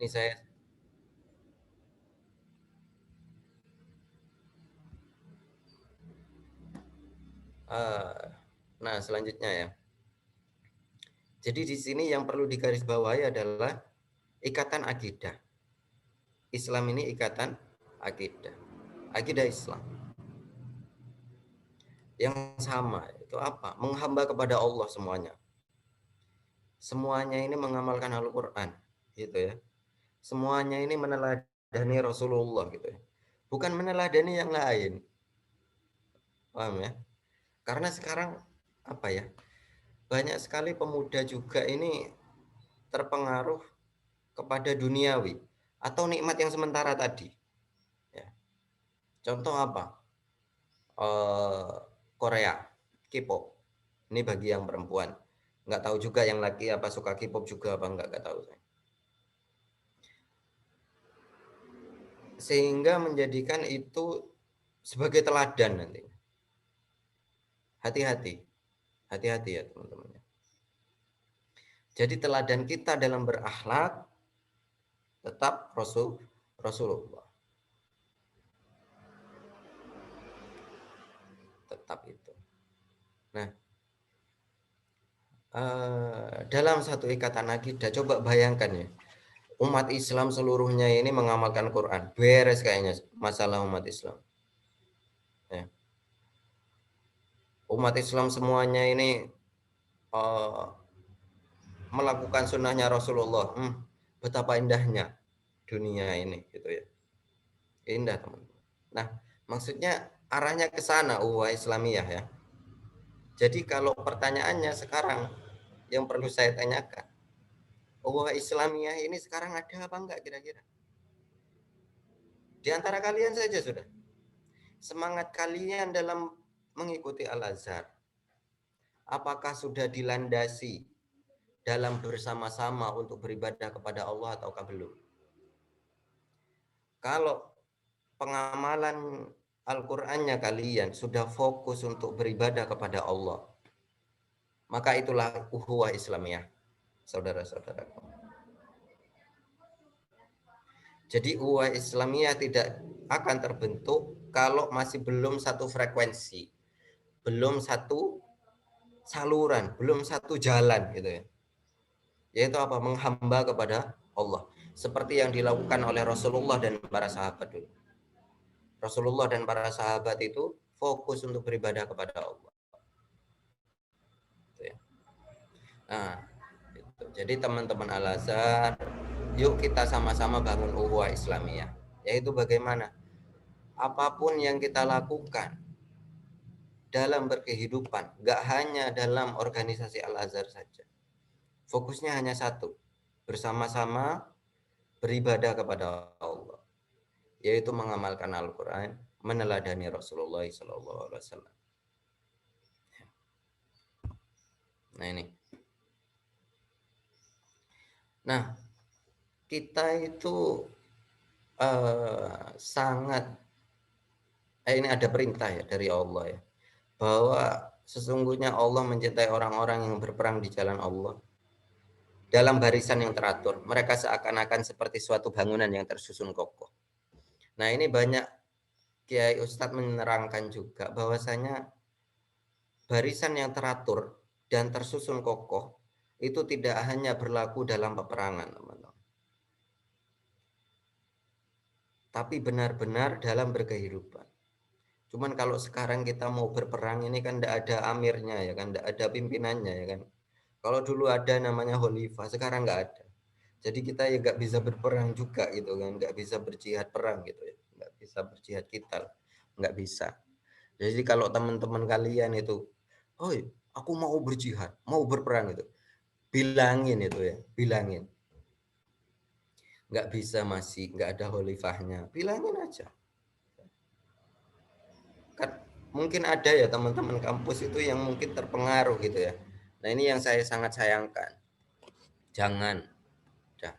Ini saya nah selanjutnya ya. Jadi di sini yang perlu digarisbawahi adalah ikatan akidah. Islam ini ikatan akidah. Akidah Islam yang sama itu apa? Menghamba kepada Allah semuanya. Semuanya ini mengamalkan Al-Qur'an gitu ya. Semuanya ini meneladani Rasulullah gitu ya. Bukan meneladani yang lain. Paham ya? Karena sekarang apa ya? Banyak sekali pemuda juga ini terpengaruh kepada duniawi atau nikmat yang sementara tadi. Ya. Contoh apa? Eh, Korea, K-pop. Ini bagi yang perempuan. Nggak tahu juga yang laki apa suka K-pop juga apa nggak tahu saya. Sehingga menjadikan itu sebagai teladan nanti. Hati-hati, hati-hati ya teman-teman. Jadi teladan kita dalam berakhlak tetap Rasulullah. Tetap itu. Nah, dalam satu ikatan akidah, coba bayangkan ya, umat Islam seluruhnya ini mengamalkan Quran. Beres kayaknya masalah umat Islam. Ya. Umat Islam semuanya ini uh, melakukan sunnahnya Rasulullah. Betapa indahnya dunia ini, gitu ya. Indah teman-teman. Nah, maksudnya arahnya ke sana, Islamiyah ya. Jadi kalau pertanyaannya sekarang yang perlu saya tanyakan, Islamiyah ini sekarang ada apa enggak kira-kira? Di antara kalian saja sudah. Semangat kalian dalam mengikuti Al-Azhar, apakah sudah dilandasi dalam bersama-sama untuk beribadah kepada Allah ataukah belum? Kalau pengamalan Al-Qur'annya kalian sudah fokus untuk beribadah kepada Allah, maka itulah ukhuwah Islamiyah, saudara-saudaraku. Jadi ukhuwah Islamiyah tidak akan terbentuk kalau masih belum satu frekuensi, belum satu saluran, belum satu jalan gitu ya. Yaitu apa? Menghamba kepada Allah. Seperti yang dilakukan oleh Rasulullah dan para sahabat dulu. Rasulullah dan para sahabat itu fokus untuk beribadah kepada Allah. Gitu ya. Nah, gitu. Jadi teman-teman Al-Azhar, yuk kita sama-sama bangun ukhuwah Islamiyah. Yaitu bagaimana? Apapun yang kita lakukan dalam berkehidupan, gak hanya dalam organisasi Al-Azhar saja. Fokusnya hanya satu, bersama-sama beribadah kepada Allah, yaitu mengamalkan Al-Quran, meneladani Rasulullah SAW. Nah ini. Nah, kita itu sangat, ini ada perintah ya dari Allah ya, bahwa sesungguhnya Allah mencintai orang-orang yang berperang di jalan Allah dalam barisan yang teratur. Mereka seakan-akan seperti suatu bangunan yang tersusun kokoh. Nah ini banyak Kiai Ustadz menerangkan juga bahwasanya barisan yang teratur dan tersusun kokoh itu tidak hanya berlaku dalam peperangan, teman-teman, tapi benar-benar dalam berkehidupan. Cuman kalau sekarang kita mau berperang ini kan tidak ada amirnya ya kan, tidak ada pimpinannya ya kan. Kalau dulu ada namanya khalifah, sekarang nggak ada. Jadi kita ya nggak bisa berperang juga gitu kan, nggak bisa berjihad perang gitu ya, nggak bisa berjihad kita, nggak bisa. Jadi kalau teman-teman kalian itu, oh aku mau berjihad, mau berperang itu, bilangin itu ya, bilangin. Nggak bisa masih, nggak ada khalifahnya, bilangin aja. Kan mungkin ada ya teman-teman kampus itu yang mungkin terpengaruh gitu ya. Nah ini yang saya sangat sayangkan. Jangan. Dah.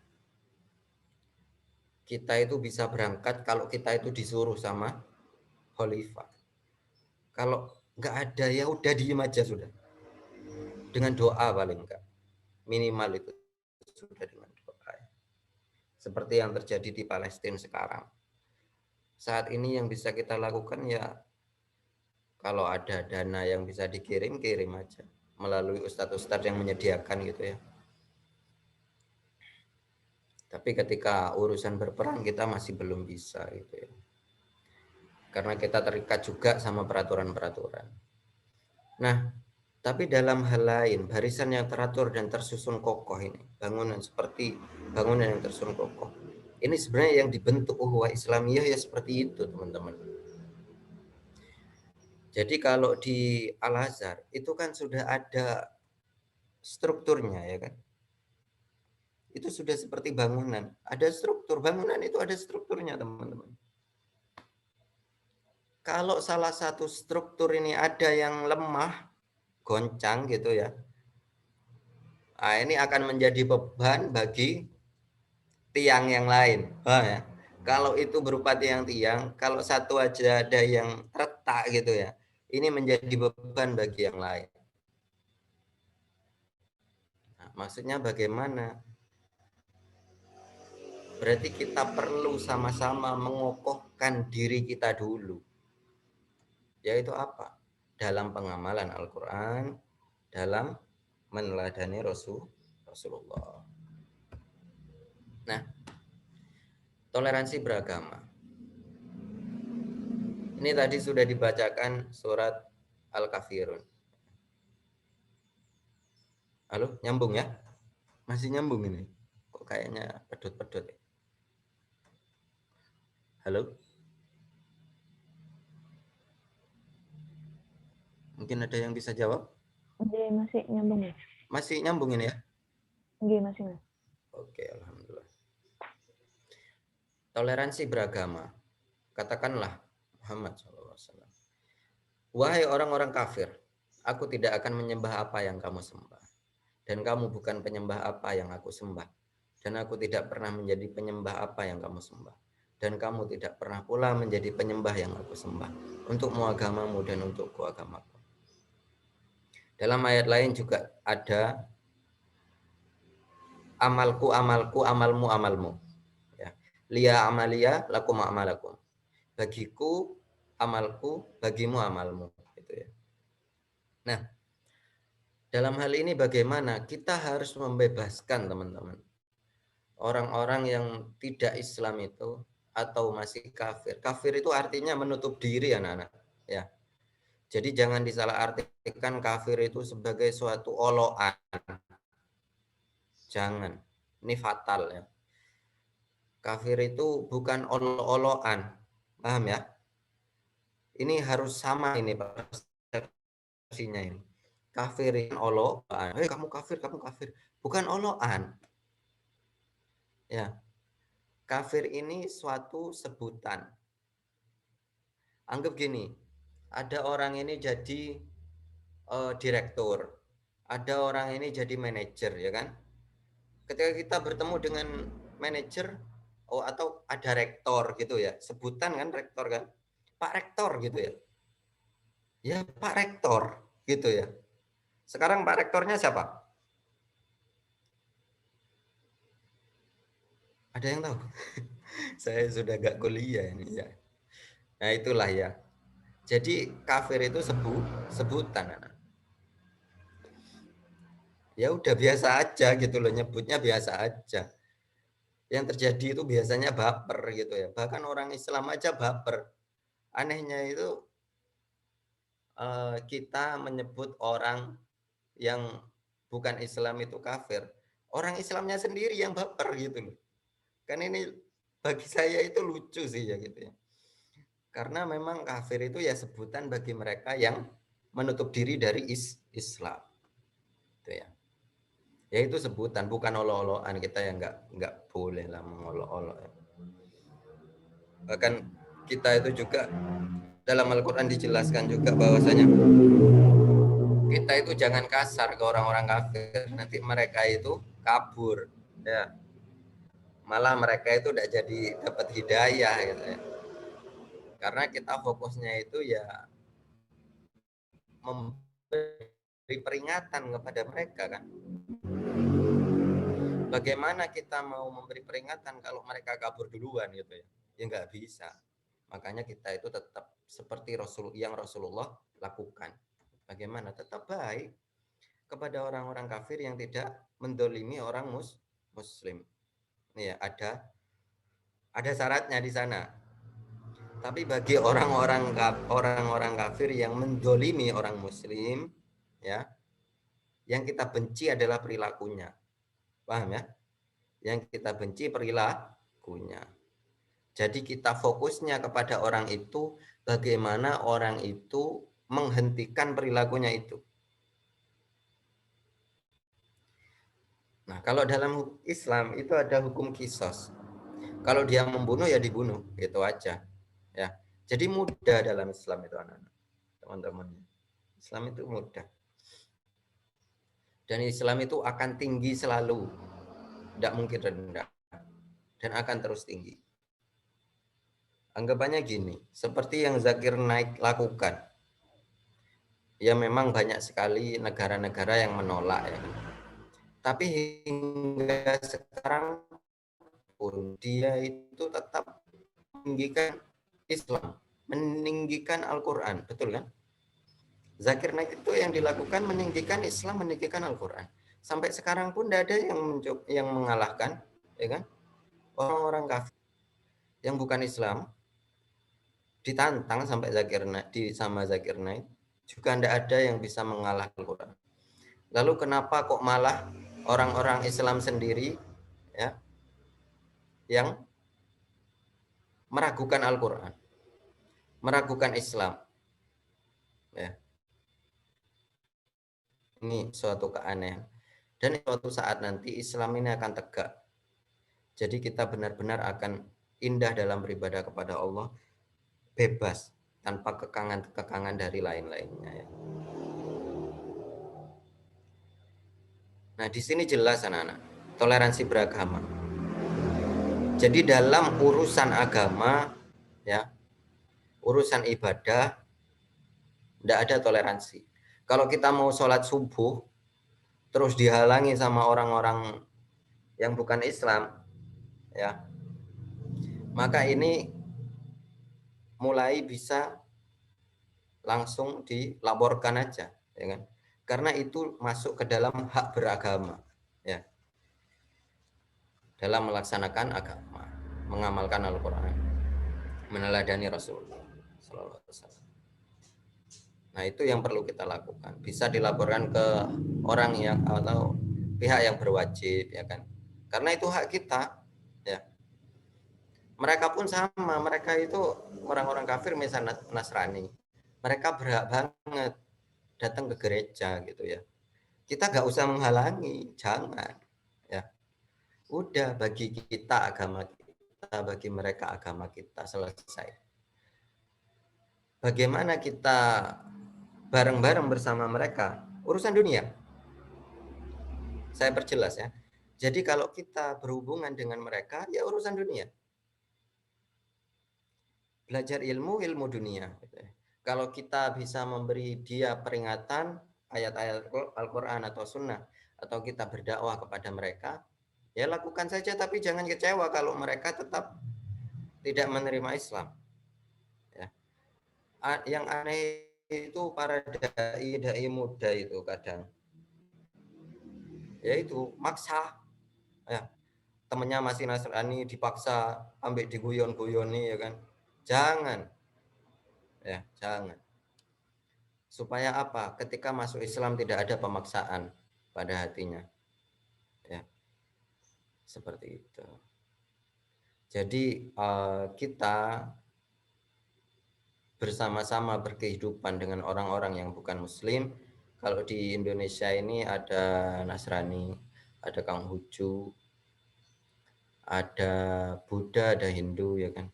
Kita itu bisa berangkat kalau kita itu disuruh sama khalifah. Kalau nggak ada ya udah diem aja sudah. Dengan doa paling enggak. Minimal itu sudah dengan doa. seperti yang terjadi di Palestina sekarang. Saat ini yang bisa kita lakukan ya, kalau ada dana yang bisa dikirim, kirim aja melalui ustadz-ustadz yang menyediakan gitu ya. Tapi ketika urusan berperang kita masih belum bisa gitu ya. Karena kita terikat juga sama peraturan-peraturan. Nah, tapi dalam hal lain, barisan yang teratur dan tersusun kokoh ini, bangunan seperti bangunan yang tersusun kokoh, ini sebenarnya yang dibentuk ukhuwah Islamiyah ya seperti itu, teman-teman. Jadi kalau di Al-Azhar itu kan sudah ada strukturnya ya kan. Itu sudah seperti bangunan. Ada struktur, bangunan itu ada strukturnya, teman-teman. Kalau salah satu struktur ini ada yang lemah, goncang gitu ya, nah, ini akan menjadi beban bagi tiang yang lain. Ya. Kalau itu berupa tiang-tiang, kalau satu aja ada yang retak gitu ya, ini menjadi beban bagi yang lain. Nah, maksudnya bagaimana? Berarti kita perlu sama-sama mengokohkan diri kita dulu. Yaitu apa? Dalam pengamalan Al-Quran, dalam meneladani Rasulullah. Nah, toleransi beragama. Ini tadi sudah dibacakan surat Al-Kafirun. Halo, nyambung ya? Masih nyambung ini? Kok kayaknya pedot-pedot ya? Halo? Mungkin ada yang bisa jawab? Nggih, masih nyambung ya? Masih nyambung ini ya? Nggih, masih Mas. Oke, alhamdulillah. Toleransi beragama. Katakanlah Muhammad SAW. Wahai orang-orang kafir, aku tidak akan menyembah apa yang kamu sembah. Dan kamu bukan penyembah apa yang aku sembah. Dan aku tidak pernah menjadi penyembah apa yang kamu sembah. Dan kamu tidak pernah pula menjadi penyembah yang aku sembah. Untukmu agamamu dan untukku agamaku. Dalam ayat lain juga ada amalku, amalku, amalmu, amalmu. Ya. Lia amalia, lakum amalakum. Bagiku, amalku, bagimu, amalmu. Gitu ya. Nah, dalam hal ini bagaimana? Kita harus membebaskan teman-teman. Orang-orang yang tidak Islam itu atau masih kafir. Kafir itu artinya menutup diri anak-anak. Ya. Jadi jangan disalahartikan kafir itu sebagai suatu oloan. Jangan. Ini fatal ya. Kafir itu bukan olo-oloan. Paham ya? Ini harus sama ini persepsinya ini. Kafirin oloan. Kamu kafir, kamu kafir. Bukan oloan. Ya. Kafir ini suatu sebutan. Anggap gini, ada orang ini jadi direktur, ada orang ini jadi manajer, ya kan? Ketika kita bertemu dengan manajer, atau ada rektor gitu ya, sebutan kan rektor kan, Pak Rektor gitu ya, ya Pak Rektor gitu ya. Sekarang Pak Rektornya siapa? Ada yang tahu? Saya sudah gak kuliah ini ya. Nah itulah ya. Jadi kafir itu sebutan. Ya udah biasa aja gitu loh, nyebutnya biasa aja. Yang terjadi itu biasanya baper gitu ya. Bahkan orang Islam aja baper. Anehnya itu kita menyebut orang yang bukan Islam itu kafir. Orang Islamnya sendiri yang baper gitu loh. Kan ini bagi saya itu lucu sih ya gitu ya. Karena memang kafir itu ya sebutan bagi mereka yang menutup diri dari Islam. Itu ya. Ya itu sebutan, bukan olok-olokan. Kita yang nggak boleh lah mengolok-olok ya. Bahkan kita itu juga dalam Al-Quran dijelaskan juga bahwasanya kita itu jangan kasar ke orang-orang kafir, nanti mereka itu kabur ya, malah mereka itu udah jadi dapat hidayah gitu ya, karena kita fokusnya itu ya memberi peringatan kepada mereka kan. Bagaimana kita mau memberi peringatan kalau mereka kabur duluan gitu ya? Ya nggak bisa. Makanya kita itu tetap seperti yang Rasulullah lakukan. Bagaimana? Tetap baik kepada orang-orang kafir yang tidak mendolimi orang muslim. Ya, ada syaratnya di sana. Tapi bagi orang-orang kafir yang mendolimi orang muslim, ya, yang kita benci adalah perilakunya. Paham ya? Yang kita benci perilakunya. Jadi kita fokusnya kepada orang itu, bagaimana orang itu menghentikan perilakunya itu. Nah, kalau dalam Islam itu ada hukum kisos. Kalau dia membunuh ya dibunuh, gitu aja. Ya. Jadi mudah dalam Islam itu anak-anak, teman-teman. Islam itu mudah. Dan Islam itu akan tinggi selalu, tidak mungkin rendah, dan akan terus tinggi. Anggapannya gini, seperti yang Zakir Naik lakukan. Ya memang banyak sekali negara-negara yang menolak ya. Tapi hingga sekarang pun dia itu tetap meninggikan Islam, meninggikan Al-Quran, betul kan? Zakir Naik itu yang dilakukan meninggikan Islam, meninggikan Al-Quran. Sampai sekarang pun tidak ada yang mengalahkan, ya kan? Orang-orang kafir yang bukan Islam ditantang sampai sama Zakir Naik, juga tidak ada yang bisa mengalahkan Al-Quran. Lalu kenapa kok malah orang-orang Islam sendiri ya yang meragukan Al-Quran, meragukan Islam? Ya, ini suatu keanehan. Dan suatu saat nanti Islam ini akan tegak. Jadi kita benar-benar akan indah dalam beribadah kepada Allah, bebas tanpa kekangan-kekangan dari lain-lainnya ya. Nah, di sini jelas anak-anak, toleransi beragama. Jadi dalam urusan agama ya, urusan ibadah tidak ada toleransi. Kalau kita mau sholat subuh terus dihalangi sama orang-orang yang bukan Islam ya, maka ini mulai bisa langsung dilaporkan aja ya kan, karena itu masuk ke dalam hak beragama ya, dalam melaksanakan agama, mengamalkan Al-Quran, meneladani Rasulullah SAW. Nah, itu yang perlu kita lakukan. Bisa dilaporkan ke orang yang atau pihak yang berwajib ya kan. Karena itu hak kita ya. Mereka pun sama, mereka itu orang-orang kafir misalnya Nasrani. Mereka berhak banget datang ke gereja gitu ya. Kita nggak usah menghalangi, jangan ya. Udah, bagi kita agama kita, bagi mereka agama kita, selesai. Bagaimana kita bareng-bareng bersama mereka, urusan dunia. Saya perjelas ya. Jadi kalau kita berhubungan dengan mereka, ya urusan dunia. Belajar ilmu dunia. Kalau kita bisa memberi dia peringatan, ayat-ayat Al-Quran atau Sunnah, atau kita berdakwah kepada mereka, ya lakukan saja, tapi jangan kecewa kalau mereka tetap tidak menerima Islam. Ya. Yang aneh itu para dai muda itu kadang, yaitu maksa ya, temennya masih Nasrani dipaksa ambil diguyon-guyoni ya kan, jangan ya, jangan. Supaya apa? Ketika masuk Islam tidak ada pemaksaan pada hatinya ya, seperti itu. Jadi kita bersama-sama berkehidupan dengan orang-orang yang bukan Muslim. Kalau di Indonesia ini ada Nasrani, ada Konghucu, ada Buddha, ada Hindu ya kan.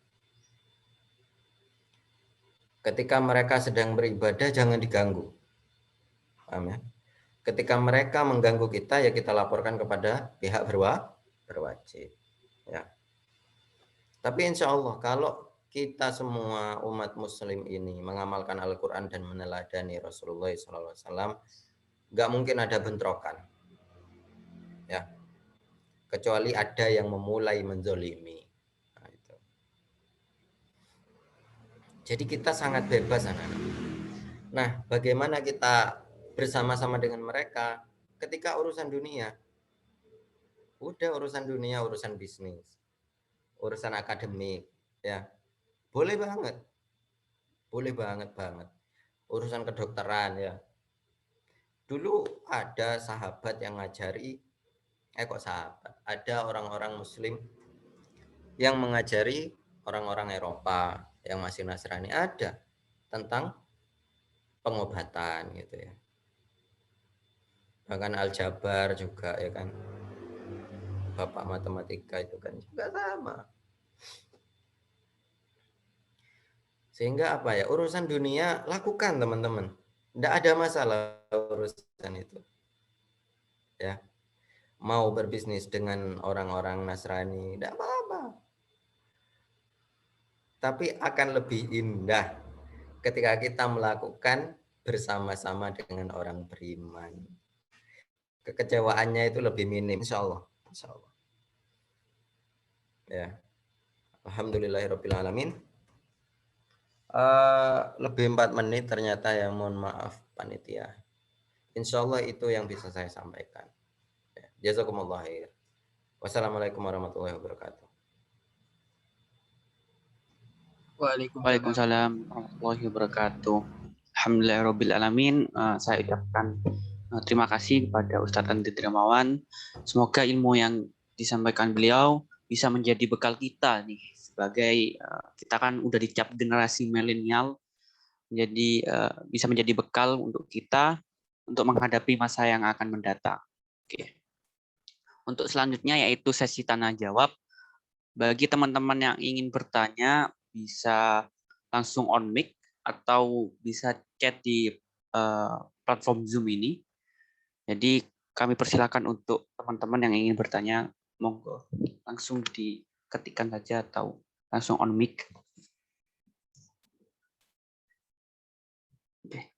Ketika mereka sedang beribadah jangan diganggu. Paham ya? Ketika mereka mengganggu kita ya kita laporkan kepada pihak berwajib. Ya. Tapi insya Allah kalau kita semua umat Muslim ini mengamalkan Al-Quran dan meneladani Rasulullah SAW, nggak mungkin ada bentrokan. Ya. kecuali ada yang memulai menzolimi. Nah, itu. Jadi kita sangat bebas anak-anak. Nah, bagaimana kita bersama-sama dengan mereka ketika urusan dunia? Udah urusan dunia, urusan bisnis, urusan akademik, ya boleh banget banget. Urusan kedokteran ya. Dulu ada sahabat yang ngajari, kok sahabat, ada orang-orang Muslim yang mengajari orang-orang Eropa yang masih Nasrani ada tentang pengobatan gitu ya. Bahkan aljabar juga ya kan, bapak matematika itu kan juga sama. Sehingga apa ya, urusan dunia lakukan teman-teman, tidak ada masalah urusan itu ya. Mau berbisnis dengan orang-orang Nasrani tidak apa-apa, tapi akan lebih indah ketika kita melakukan bersama-sama dengan orang beriman. Kekecewaannya itu lebih minim, insya Allah. Insya Allah. Ya, alhamdulillahirobbilalamin. Lebih 4 menit ternyata ya, mohon maaf panitia. Insya Allah itu yang bisa saya sampaikan. Ya, jazakumullah khair. Wassalamualaikum warahmatullahi wabarakatuh. Waalaikumsalam warahmatullahi wabarakatuh. Alhamdulillahirobbilalamin. Saya ucapkan terima kasih kepada Ustadz Andi Dramawan. Semoga ilmu yang disampaikan beliau bisa menjadi bekal kita nih, sebagai kita kan udah dicap generasi milenial, jadi bisa menjadi bekal untuk kita untuk menghadapi masa yang akan mendatang. Oke. Untuk selanjutnya yaitu sesi tanya jawab. Bagi teman-teman yang ingin bertanya bisa langsung on mic atau bisa chat di platform Zoom ini. Jadi kami persilakan untuk teman-teman yang ingin bertanya, monggo langsung diketikkan saja atau langsung on mic. Oke.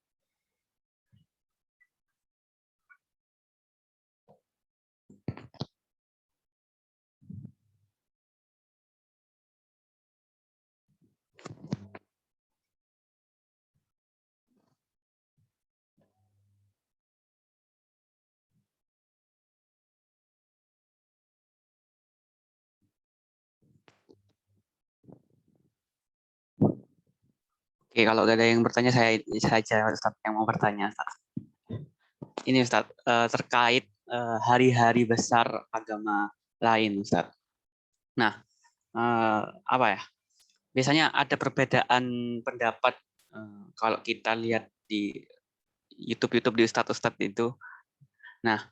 Oke, kalau ada yang bertanya saya saja Ustaz yang mau bertanya. Ustaz. Ini Ustaz, terkait hari-hari besar agama lain Ustaz. Nah, apa ya? Biasanya ada perbedaan pendapat kalau kita lihat di YouTube di Ustadz itu. Nah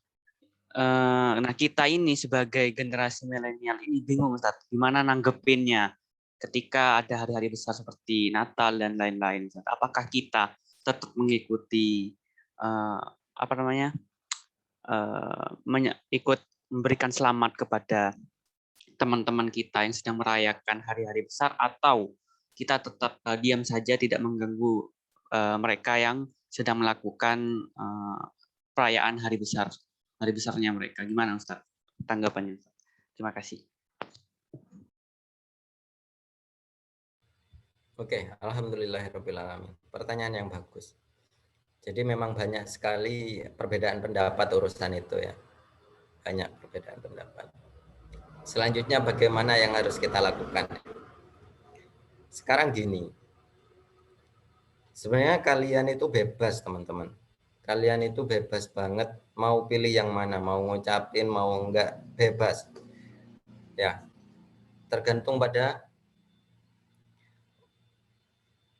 kita ini sebagai generasi milenial ini bingung Ustadz, gimana nanggepinnya ketika ada hari-hari besar seperti Natal dan lain-lain. Ustadz. Apakah kita tetap mengikuti ikut memberikan selamat kepada teman-teman kita yang sedang merayakan hari-hari besar, atau kita tetap diam saja tidak mengganggu mereka yang sedang melakukan perayaan hari besarnya mereka. Gimana Ustaz tanggapannya? Terima kasih. Oke, alhamdulillahirobbilalamin. Pertanyaan yang bagus. Jadi memang banyak sekali perbedaan pendapat urusan itu ya. Banyak perbedaan pendapat. Selanjutnya bagaimana yang harus kita lakukan? Sekarang gini, sebenarnya kalian itu bebas teman-teman. Kalian itu bebas banget mau pilih yang mana, mau ngucapin, mau enggak, bebas. Ya, tergantung pada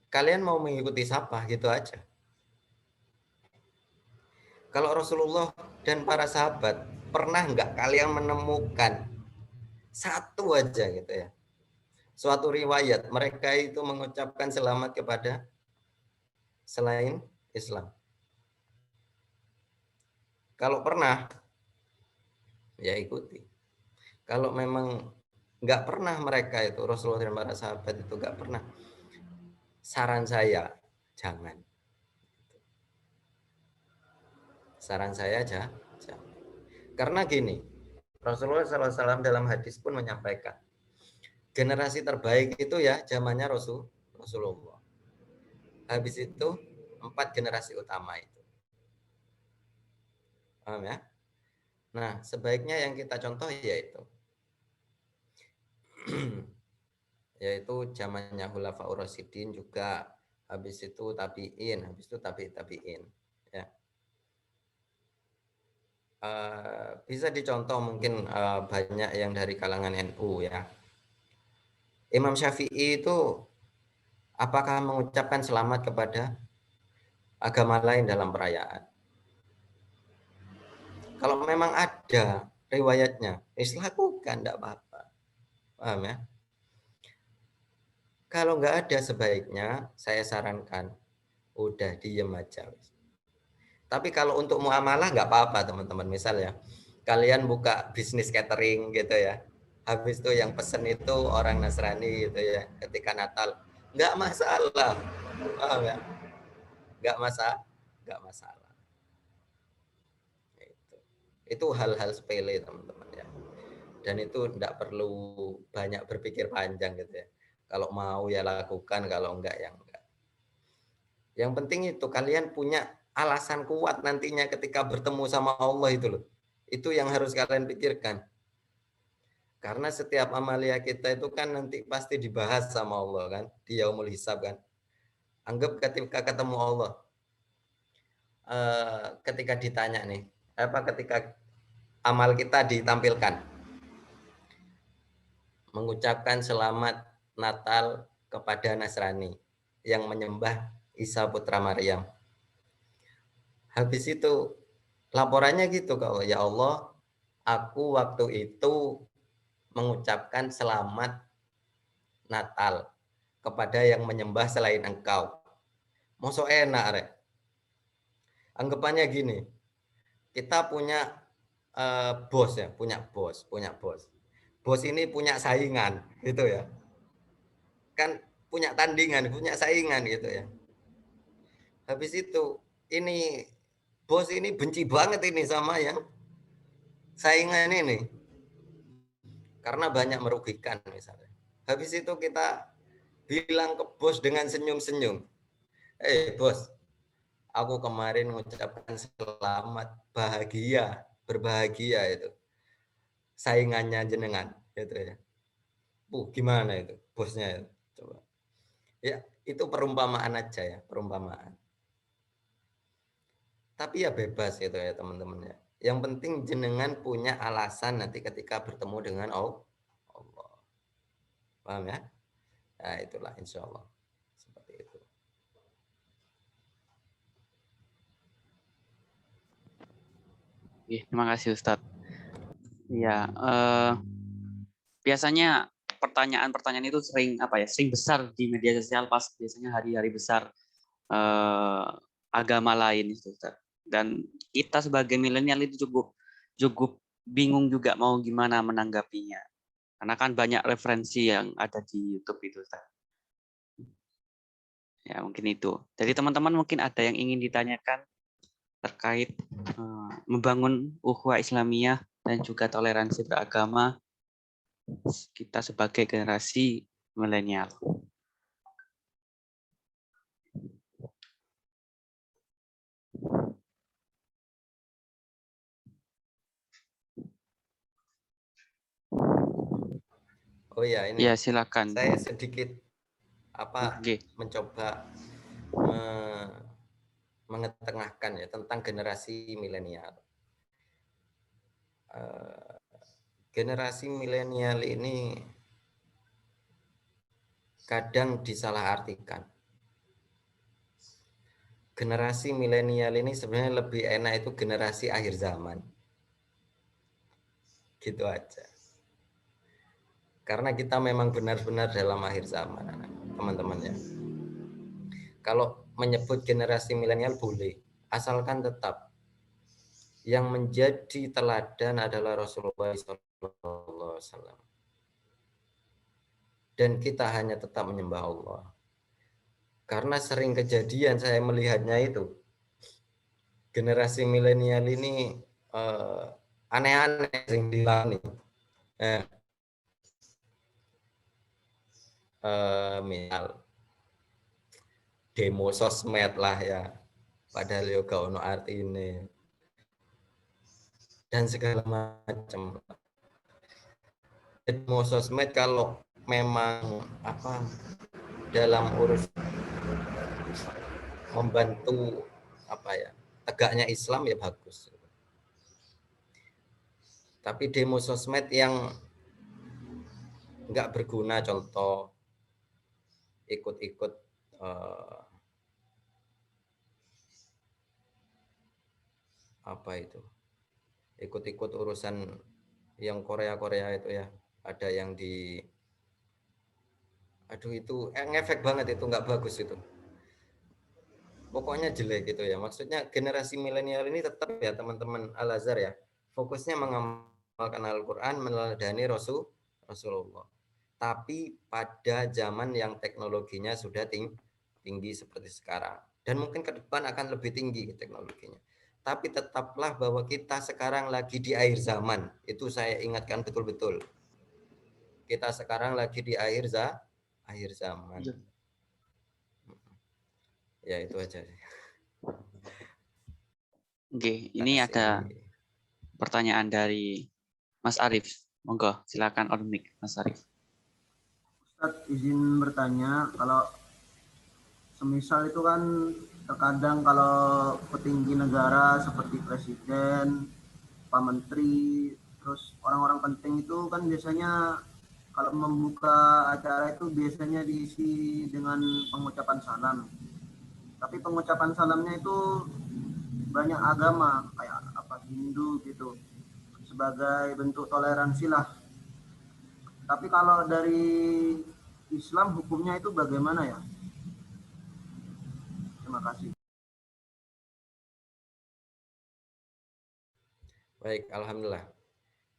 kalian mau mengikuti siapa, gitu aja. Kalau Rasulullah dan para sahabat, pernah enggak kalian menemukan satu aja gitu ya, suatu riwayat mereka itu mengucapkan selamat kepada selain Islam? Kalau pernah, ya ikuti. Kalau memang nggak pernah mereka itu, Rasulullah dan para sahabat itu nggak pernah, saran saya jangan. Saran saya aja, jangan. Karena gini, Rasulullah SAW dalam hadis pun menyampaikan, generasi terbaik itu ya zamannya Rasulullah. Habis itu 4 generasi utama itu. Paham ya? Nah, sebaiknya yang kita contoh yaitu zamannya Khulafaur Rasyidin juga, habis itu tabi'in, habis itu tabi'in ya. Bisa dicontoh mungkin banyak yang dari kalangan NU ya. Imam Syafi'i itu apakah mengucapkan selamat kepada agama lain dalam perayaan? Kalau memang ada riwayatnya, lakukan, tidak apa-apa. Paham ya? Kalau nggak ada, sebaiknya saya sarankan, udah diem aja. Tapi kalau untuk muamalah nggak apa-apa teman-teman. Misal ya, kalian buka bisnis catering gitu ya. Habis itu yang pesen itu orang Nasrani gitu ya. Ketika Natal, nggak masalah. Paham ya? Nggak masalah, nggak masalah. Itu hal-hal sepele teman-teman ya. Dan itu tidak perlu banyak berpikir panjang gitu ya. Kalau mau ya lakukan, kalau enggak ya enggak. Yang penting itu kalian punya alasan kuat nantinya ketika bertemu sama Allah itu loh. Itu yang harus kalian pikirkan. Karena setiap amalia kita itu kan nanti pasti dibahas sama Allah kan, di yaumul hisab kan. Anggap ketika ketemu Allah, ketika ditanya nih, ketika amal kita ditampilkan, mengucapkan selamat Natal kepada Nasrani yang menyembah Isa putra Maryam. Habis itu laporannya gitu kalau ya Allah, aku waktu itu mengucapkan selamat Natal kepada yang menyembah selain engkau. Mosok enak rek. Anggapannya gini, kita punya bos ya, punya bos. Bos ini punya saingan gitu ya. Kan punya tandingan, punya saingan gitu ya. Habis itu ini bos ini benci banget ini sama yang saingan ini. Karena banyak merugikan misalnya. Habis itu kita bilang ke bos dengan senyum-senyum. Bos, aku kemarin mengucapkan selamat bahagia, berbahagia itu. Saingannya jenengan gitu ya. Gimana itu bosnya itu? Coba. Ya, itu perumpamaan aja ya, perumpamaan. Tapi ya bebas gitu ya teman-teman ya. Yang penting jenengan punya alasan nanti ketika bertemu dengan Allah. Paham ya? Nah, itulah insya Allah. Seperti itu. Terima kasih Ustadz. Ya, biasanya pertanyaan-pertanyaan itu sering sering besar di media sosial pas biasanya hari-hari besar agama lain itu Ustadz. Dan kita sebagai milenial itu cukup bingung juga mau gimana menanggapinya. Karena kan banyak referensi yang ada di YouTube itu Ustadz. Ya, mungkin itu. Jadi teman-teman mungkin ada yang ingin ditanyakan terkait membangun ukhuwah Islamiyah dan juga toleransi beragama kita sebagai generasi milenial. Oh ya, ini Ya, silakan. saya sedikit Oke. mencoba mengetengahkan ya tentang generasi milenial. Generasi milenial ini kadang disalahartikan. Generasi milenial ini sebenarnya lebih enak itu generasi akhir zaman. Gitu aja. Karena kita memang benar-benar dalam akhir zaman, teman-teman ya. Kalau menyebut generasi milenial boleh, asalkan tetap yang menjadi teladan adalah Rasulullah SAW. Dan kita hanya tetap menyembah Allah. Karena sering kejadian saya melihatnya itu, generasi milenial ini aneh-aneh sing dilani. Misal demo sosmed lah ya, padahal yo gak ono artine dan segala macam. Demo sosmed kalau memang apa dalam urus membantu apa ya tegaknya Islam ya bagus. Tapi demo sosmed yang nggak berguna, contoh ikut-ikut apa itu, ikut-ikut urusan yang Korea itu ya, ada yang di aduh itu ngefek banget, itu nggak bagus itu, pokoknya jelek gitu ya. Maksudnya generasi milenial ini tetap ya teman-teman Al-Azhar ya, fokusnya mengamalkan Al-Quran, meneladani Rasulullah, tapi pada zaman yang teknologinya sudah tinggi seperti sekarang, dan mungkin ke depan akan lebih tinggi teknologinya. Tapi tetaplah bahwa kita sekarang lagi di akhir zaman, itu saya ingatkan betul-betul. Kita sekarang lagi di akhir zaman. Ya itu aja. Oke, ini ada pertanyaan dari Mas Arif. Monggo, silakan on mic, Mas Arif. Ustadz, izin bertanya, kalau semisal itu kan terkadang kalau petinggi negara seperti presiden, Pak Menteri, terus orang-orang penting itu kan biasanya kalau membuka acara itu biasanya diisi dengan pengucapan salam. Tapi pengucapan salamnya itu banyak agama, kayak apa Hindu gitu, sebagai bentuk toleransi lah. Tapi kalau dari Islam hukumnya itu bagaimana ya? Terima kasih. Baik, alhamdulillah.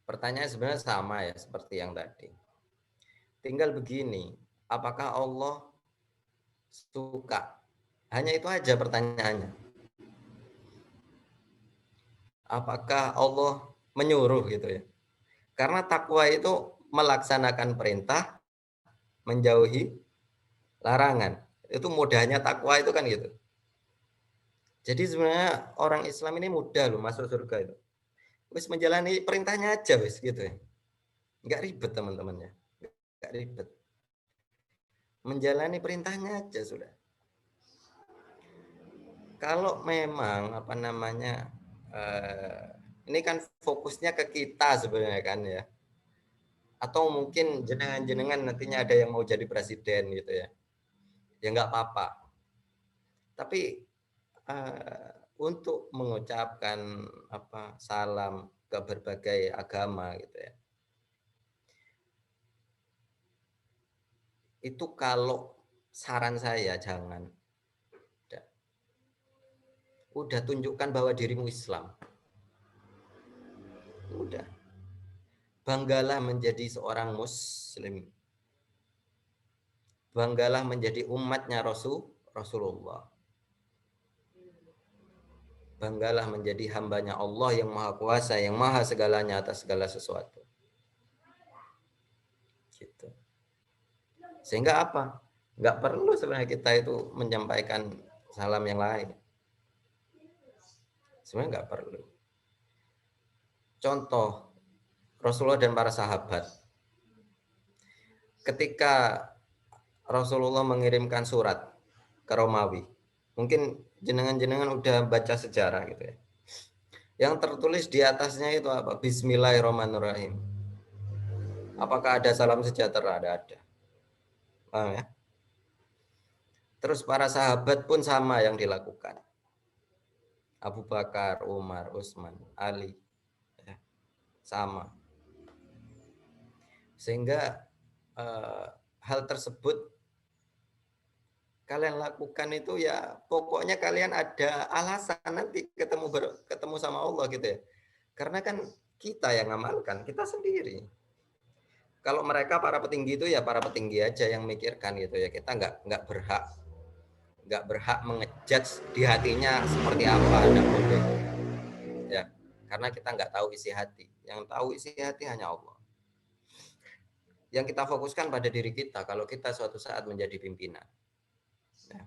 Pertanyaan sebenarnya sama ya seperti yang tadi. Tinggal begini, apakah Allah suka? Hanya itu aja pertanyaannya. Apakah Allah menyuruh gitu ya? Karena takwa itu melaksanakan perintah, menjauhi larangan. Itu mudahnya takwa itu kan gitu. Jadi sebenarnya orang Islam ini mudah loh masuk surga itu. Wis menjalani perintahnya aja wis gitu ya. Enggak ribet teman-temannya. Enggak ribet. Menjalani perintahnya aja sudah. Kalau memang apa namanya ini kan fokusnya ke kita sebenarnya kan ya. Atau mungkin jenengan-jenengan nantinya ada yang mau jadi presiden gitu ya. Ya enggak apa-apa. Tapi untuk mengucapkan apa salam ke berbagai agama gitu ya. Itu kalau saran saya jangan. Udah tunjukkan bahwa dirimu Islam. Udah. Banggalah menjadi seorang muslim. Banggalah menjadi umatnya Rasulullah. Banggalah menjadi hambanya Allah yang maha kuasa, yang maha segalanya atas segala sesuatu. Gitu. Sehingga apa? Nggak perlu sebenarnya kita itu menyampaikan salam yang lain. Sebenarnya nggak perlu. Contoh, Rasulullah dan para sahabat. Ketika Rasulullah mengirimkan surat ke Romawi, mungkin jenengan-jenengan udah baca sejarah gitu ya. Yang tertulis di atasnya itu apa? Bismillahirrahmanirrahim. Apakah ada salam sejahtera? Ada. Paham ya? Terus para sahabat pun sama yang dilakukan. Abu Bakar, Umar, Utsman, Ali, ya, sama. Sehingga hal tersebut kalian lakukan itu ya pokoknya kalian ada alasan nanti ketemu sama Allah gitu ya. Karena kan kita yang ngamalkan, kita sendiri. Kalau mereka para petinggi itu ya para petinggi aja yang mikirkan gitu ya. Kita nggak berhak mengejudge di hatinya seperti apa, enggak boleh. Ya. karena kita nggak tahu isi hati. Yang tahu isi hati hanya Allah. Yang kita fokuskan pada diri kita kalau kita suatu saat menjadi pimpinan. Ya.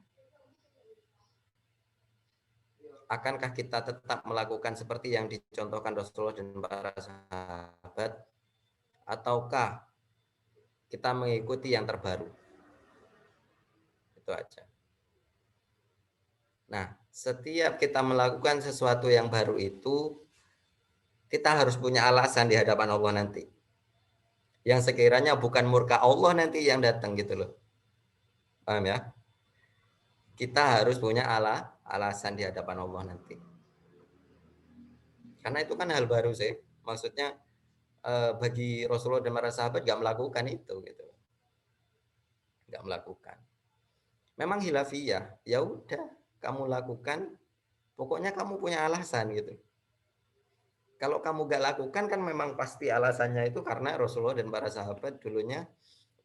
Akankah kita tetap melakukan seperti yang dicontohkan Rasulullah dan para sahabat, ataukah kita mengikuti yang terbaru? Itu aja. Nah, setiap kita melakukan sesuatu yang baru itu, kita harus punya alasan di hadapan Allah nanti. Yang sekiranya bukan murka Allah nanti yang datang gitu loh. Paham ya? Kita harus punya alasan di hadapan Allah nanti. Karena itu kan hal baru sih. Maksudnya bagi Rasulullah dan para sahabat gak melakukan itu gitu. Gak melakukan. Memang hilafiyah, ya udah kamu lakukan, pokoknya kamu punya alasan gitu. Kalau kamu gak lakukan kan memang pasti alasannya itu karena Rasulullah dan para sahabat dulunya,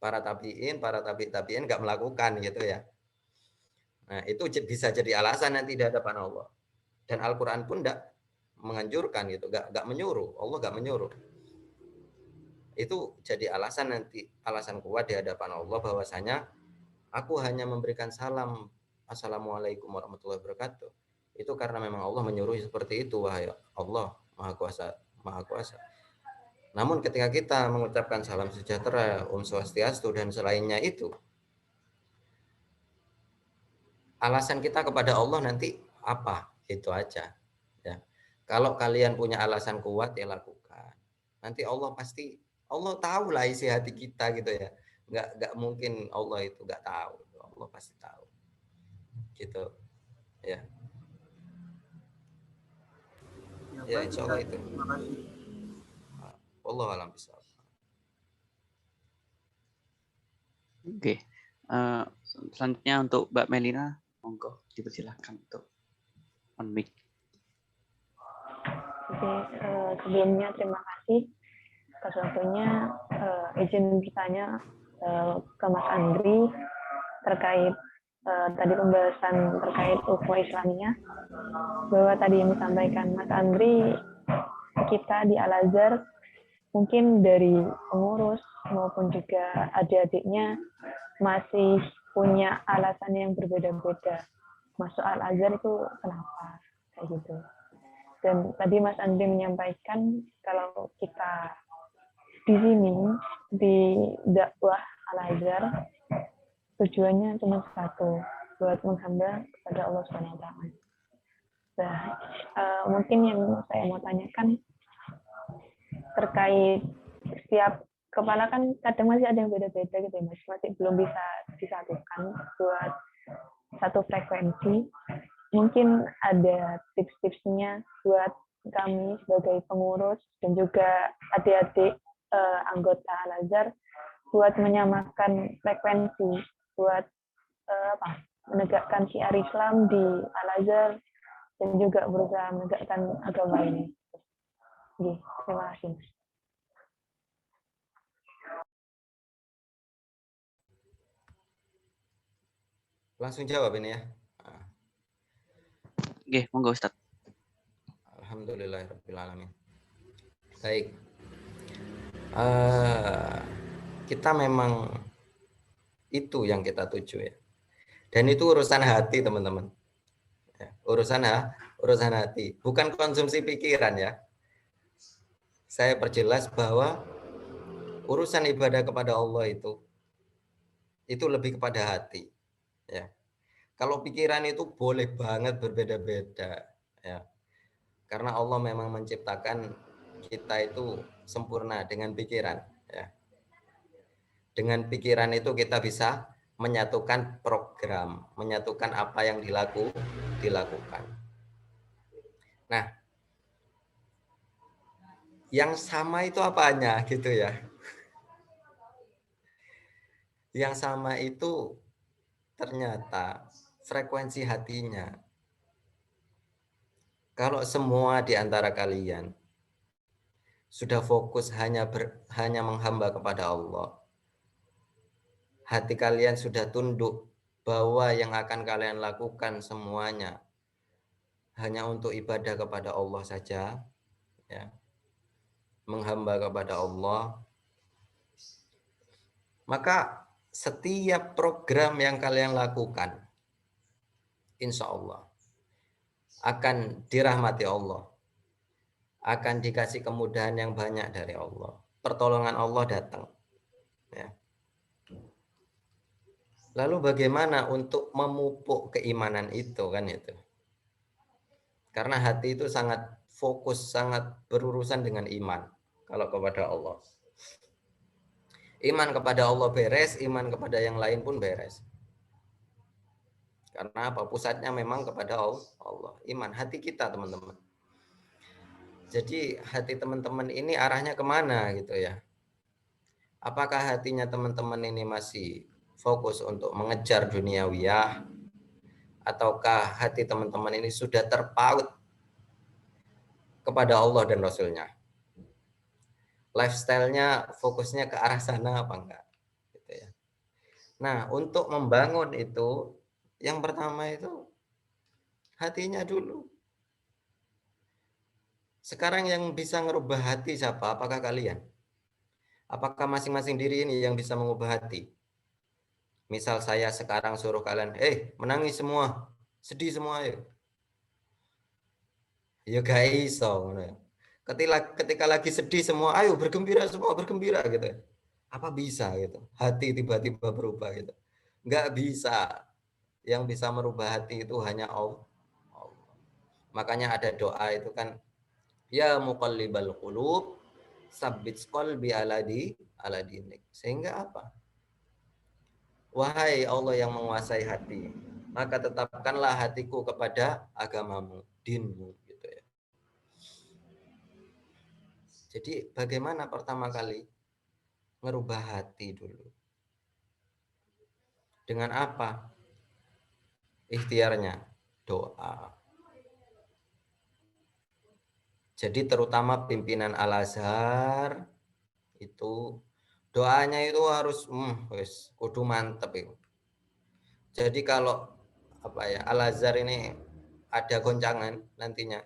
para tabi'in gak melakukan gitu ya. Nah itu bisa jadi alasan nanti di hadapan Allah. Dan Al-Quran pun gak menganjurkan gitu, gak menyuruh, Allah gak menyuruh. Itu jadi alasan nanti, alasan kuat di hadapan Allah bahwasanya aku hanya memberikan salam, Assalamualaikum warahmatullahi wabarakatuh. Itu karena memang Allah menyuruh seperti itu, wahai Allah Maha Kuasa, Maha Kuasa. Namun ketika kita mengucapkan salam sejahtera, Om Swastiastu dan selainnya itu, alasan kita kepada Allah nanti apa? Itu aja. Ya. Kalau kalian punya alasan kuat ya lakukan. Nanti Allah pasti, Allah tahu lah isi hati kita gitu ya. Nggak mungkin Allah itu nggak tahu. Allah pasti tahu. Gitu. Ya. Ya, insya Allah itu. Terima kasih. Wallahu a'lam bishawab. Oke. Selanjutnya untuk Mbak Melina, monggo dipersilahkan untuk on mic. Oke, sebelumnya terima kasih atas waktunya. Izin bertanya ke Mas Andri terkait tadi pembahasan terkait UFO Islamiyah, bahwa tadi yang disampaikan Mas Andri, kita di Al-Azhar mungkin dari pengurus maupun juga adik-adiknya masih punya alasan yang berbeda-beda masuk Al-Azhar itu kenapa kayak gitu. Dan tadi Mas Andri menyampaikan kalau kita di sini di dakwah Al-Azhar tujuannya cuma satu, buat menghamba kepada Allah SWT. Nah, mungkin yang saya mau tanyakan terkait setiap kepala kan kadang masih ada yang beda-beda gitu ya Mas, masih belum bisa disatukan buat satu frekuensi. Mungkin ada tips-tipsnya buat kami sebagai pengurus dan juga adik-adik anggota Al-Azhar buat menyamakan frekuensi, buat menegakkan syiar Islam di Al-Azhar dan juga berusaha menegakkan agama ini. Oke, terima kasih. Langsung jawab ini ya. Oke, monggo Ustaz. Alhamdulillahirrahmanirrahim. Baik. Kita memang itu yang kita tuju ya. Dan itu urusan hati teman-teman. Ya, urusan hati, bukan konsumsi pikiran ya. Saya perjelas bahwa urusan ibadah kepada Allah itu lebih kepada hati. Ya. Kalau pikiran itu boleh banget berbeda-beda ya. Karena Allah memang menciptakan kita itu sempurna dengan pikiran ya. Dengan pikiran itu kita bisa menyatukan program, menyatukan apa yang dilakukan. Nah, yang sama itu apanya gitu ya. Yang sama itu ternyata frekuensi hatinya. Kalau semua di antara kalian sudah fokus hanya menghamba kepada Allah, hati kalian sudah tunduk bahwa yang akan kalian lakukan semuanya hanya untuk ibadah kepada Allah saja, ya, menghamba kepada Allah, maka setiap program yang kalian lakukan, insya Allah akan dirahmati Allah, akan dikasih kemudahan yang banyak dari Allah, pertolongan Allah datang. Ya. Lalu bagaimana untuk memupuk keimanan itu kan itu? Karena hati itu sangat fokus, sangat berurusan dengan iman kalau kepada Allah. Iman kepada Allah beres, iman kepada yang lain pun beres. Karena apa? Pusatnya memang kepada Allah. Iman hati kita, teman-teman. Jadi hati teman-teman ini arahnya kemana gitu ya? Apakah hatinya teman-teman ini masih fokus untuk mengejar duniawiyah, ataukah hati teman-teman ini sudah terpaut kepada Allah dan Rasulnya? Lifestyle-nya fokusnya ke arah sana apa enggak? Gitu ya. Nah, untuk membangun itu, yang pertama itu hatinya dulu. Sekarang yang bisa ngerubah hati siapa? Apakah kalian? Apakah masing-masing diri ini yang bisa mengubah hati? Misal saya sekarang suruh kalian, menangis semua, sedih semua ya. Ya gak iso. Ketika lagi sedih semua, ayo bergembira semua, bergembira gitu. Apa bisa gitu? Hati tiba-tiba berubah gitu. Nggak bisa. Yang bisa merubah hati itu hanya Allah. Makanya ada doa itu kan, ya muqallibal qulub, sabbit qalbi ala dinik. Sehingga apa? Wahai Allah yang menguasai hati, maka tetapkanlah hatiku kepada agamamu, dinmu gitu ya. Jadi bagaimana pertama kali ngerubah hati dulu? Dengan apa? Ikhtiarnya doa. Jadi terutama pimpinan Al-Azhar itu doanya itu harus wis kudu mantep itu. Jadi kalau Al-Azhar ini ada goncangan nantinya,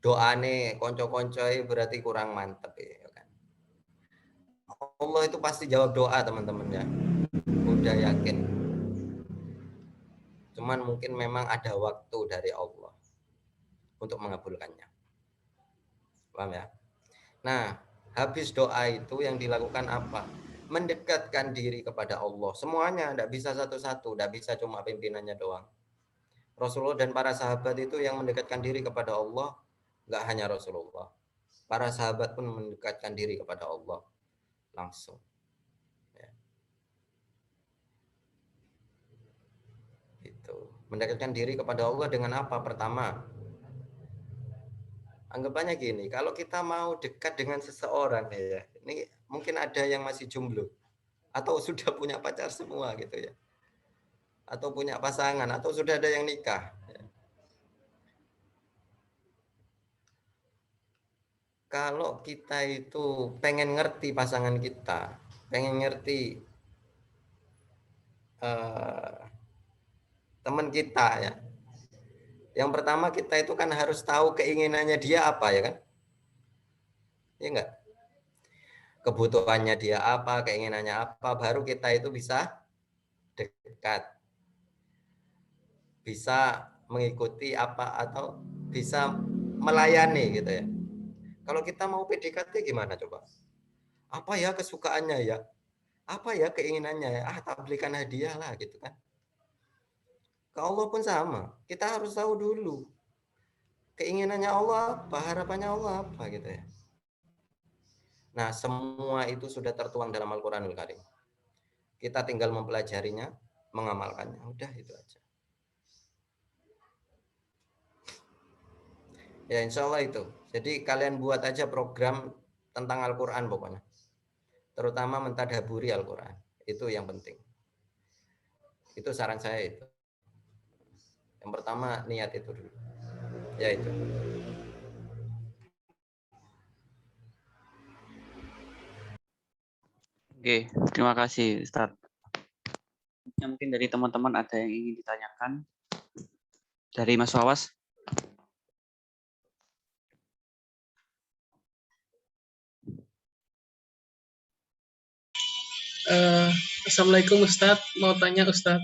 doane konco-konco berarti kurang mantep ya kan. Allah itu pasti jawab doa teman-teman ya. Udah yakin. Cuman mungkin memang ada waktu dari Allah untuk mengabulkannya. Paham ya? Nah, habis doa itu yang dilakukan apa? Mendekatkan diri kepada Allah. Semuanya, tidak bisa satu-satu, tidak bisa cuma pimpinannya doang. Rasulullah dan para sahabat itu yang mendekatkan diri kepada Allah, nggak hanya Rasulullah. Para sahabat pun mendekatkan diri kepada Allah langsung. Ya. Gitu. Mendekatkan diri kepada Allah dengan apa? Pertama, anggapannya gini, kalau kita mau dekat dengan seseorang ya, ini mungkin ada yang masih jomblo atau sudah punya pacar semua gitu ya, atau punya pasangan atau sudah ada yang nikah. Kalau kita itu pengen ngerti pasangan kita, pengen ngerti teman kita ya, yang pertama kita itu kan harus tahu keinginannya dia apa ya kan, ya enggak? Kebutuhannya dia apa, keinginannya apa, baru kita itu bisa dekat, bisa mengikuti apa atau bisa melayani gitu ya. Kalau kita mau PDKT gimana coba? Apa ya kesukaannya ya? Apa ya keinginannya ya? Tak belikan hadiah lah gitu kan. Ke Allah pun sama. Kita harus tahu dulu keinginannya Allah apa, harapannya Allah apa gitu ya. Nah, semua itu sudah tertuang dalam Al-Qur'anul Karim. Kita tinggal mempelajarinya, mengamalkannya. Udah itu aja. Ya insya Allah itu. Jadi kalian buat aja program tentang Al-Quran pokoknya. Terutama mentadaburi Al-Quran. Itu yang penting. Itu saran saya itu. Yang pertama niat itu dulu. Ya itu. Oke, terima kasih Ustadz. Ya, mungkin dari teman-teman ada yang ingin ditanyakan dari Mas Wawas. Assalamualaikum Ustadz, mau tanya Ustadz.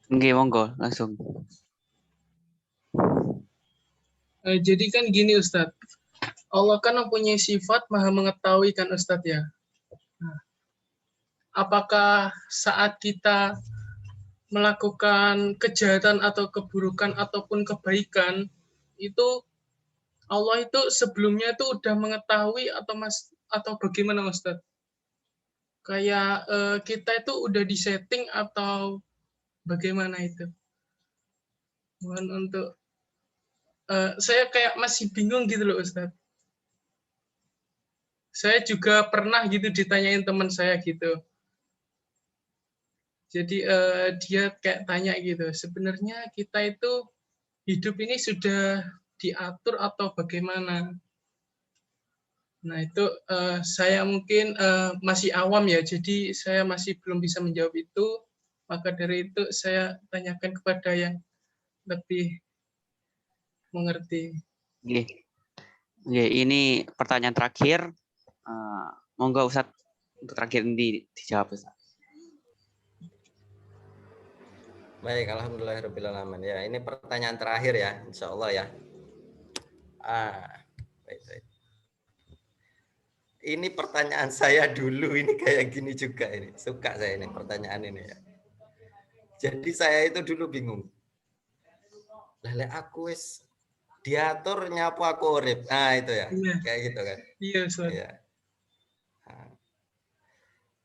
Nggih, monggo langsung. Jadi kan gini Ustadz, Allah kan mempunyai sifat maha mengetahui kan Ustadz ya. Nah, apakah saat kita melakukan kejahatan atau keburukan ataupun kebaikan itu Allah itu sebelumnya itu udah mengetahui atau bagaimana Ustadz? Kayak kita itu udah disetting atau bagaimana itu? Mohon untuk saya kayak masih bingung gitu loh Ustadz. Saya juga pernah gitu ditanyain teman saya gitu. Jadi dia kayak tanya gitu, sebenarnya kita itu hidup ini sudah diatur atau bagaimana? Nah itu saya mungkin masih awam ya, jadi saya masih belum bisa menjawab itu. Maka dari itu saya tanyakan kepada yang lebih mengerti. Nggih. Nggih, ini pertanyaan terakhir. Monggo Ustadz untuk terakhir ini dijawab Ustadz. Baik, alhamdulillahirrahmanirrahim. Ya, ini pertanyaan terakhir ya, insya Allah ya. Baik. Ini pertanyaan saya dulu, ini kayak gini juga ini. Suka saya ini pertanyaan ini ya. Jadi saya itu dulu bingung. Lele aku wis diatur nyapu aku urip. Nah, itu ya. Iya. Kayak gitu kan. Iya, Ustaz. Iya. Nah,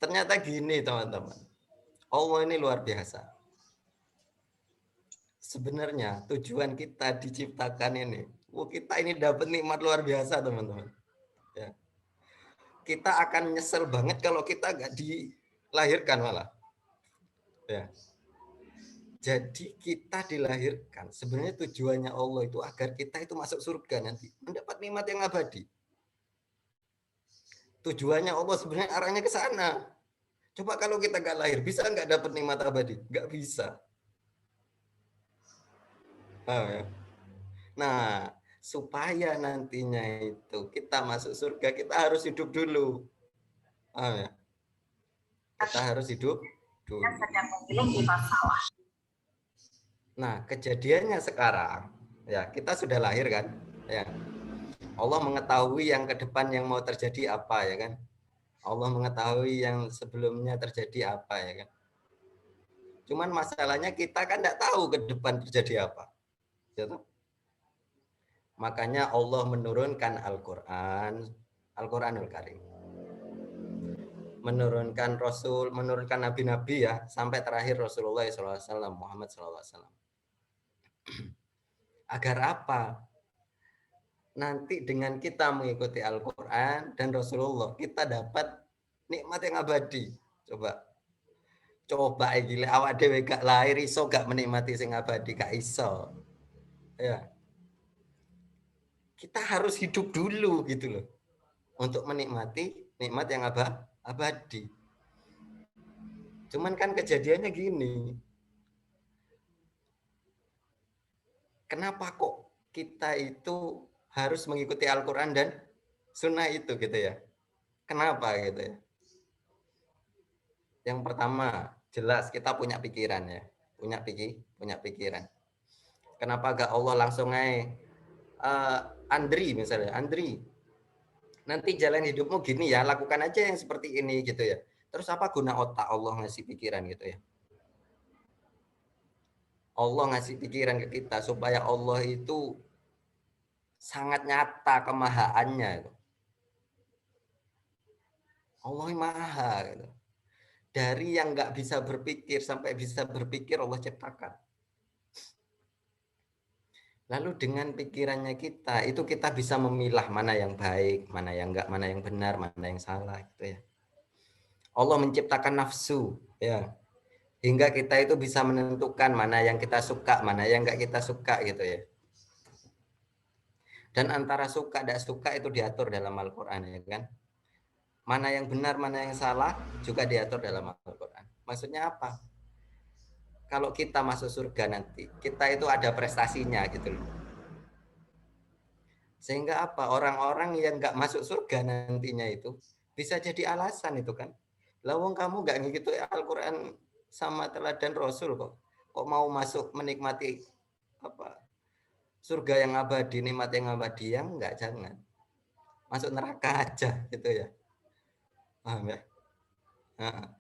ternyata gini, teman-teman. Allah ini luar biasa. Sebenarnya tujuan kita diciptakan ini, kita ini dapat nikmat luar biasa, teman-teman. Ya. Kita akan nyesel banget kalau kita nggak dilahirkan malah. Ya. Jadi kita dilahirkan, sebenarnya tujuannya Allah itu agar kita itu masuk surga nanti, mendapat nikmat yang abadi. Tujuannya Allah sebenarnya arahnya ke sana. Coba kalau kita nggak lahir, bisa nggak dapat nikmat abadi? Nggak bisa. Nah, supaya nantinya itu kita masuk surga, kita harus hidup dulu. Kita harus hidup dulu. Nah, kejadiannya sekarang, ya kita sudah lahir kan, ya. Allah mengetahui yang ke depan yang mau terjadi apa, ya kan. Allah mengetahui yang sebelumnya terjadi apa, ya kan. Cuman masalahnya kita kan tidak tahu ke depan terjadi apa. Ya, makanya Allah menurunkan Al-Quranul Karim. Menurunkan Rasul, menurunkan Nabi-Nabi ya, sampai terakhir Rasulullah SAW, Muhammad SAW. Agar apa? Nanti dengan kita mengikuti Al-Quran dan Rasulullah, kita dapat nikmat yang abadi. Coba gile awak dhewe gak lahir iso gak menikmati sing abadi, gak iso. Ya. Kita harus hidup dulu gitu loh. Untuk menikmati nikmat yang abadi. Cuman kan kejadiannya gini. Kenapa kok kita itu harus mengikuti Al-Quran dan Sunnah itu gitu ya? Kenapa gitu ya? Yang pertama, jelas kita punya pikiran ya. Punya pikiran. Kenapa gak Allah langsung Andri misalnya, Andri, nanti jalan hidupmu gini ya, lakukan aja yang seperti ini gitu ya. Terus apa guna otak Allah ngasih pikiran gitu ya? Allah ngasih pikiran ke kita supaya Allah itu sangat nyata kemahaannya. Allah maha gitu. Dari yang nggak bisa berpikir sampai bisa berpikir Allah ciptakan. Lalu dengan pikirannya kita, itu kita bisa memilah mana yang baik, mana yang enggak, mana yang benar, mana yang salah gitu ya. Allah menciptakan nafsu ya. Hingga kita itu bisa menentukan mana yang kita suka, mana yang enggak kita suka gitu ya. Dan antara suka dan suka itu diatur dalam Al-Qur'an ya kan. Mana yang benar, mana yang salah juga diatur dalam Al-Qur'an. Maksudnya apa? Kalau kita masuk surga nanti, kita itu ada prestasinya gitu loh. Sehingga apa? Orang-orang yang nggak masuk surga nantinya itu bisa jadi alasan itu kan. Lawang kamu nggak ngikuti Al-Quran sama teladan Rasul kok. Kok mau masuk menikmati apa surga yang abadi, nikmat yang abadi, yang enggak, jangan. Masuk neraka aja gitu ya. Paham ya? Nah,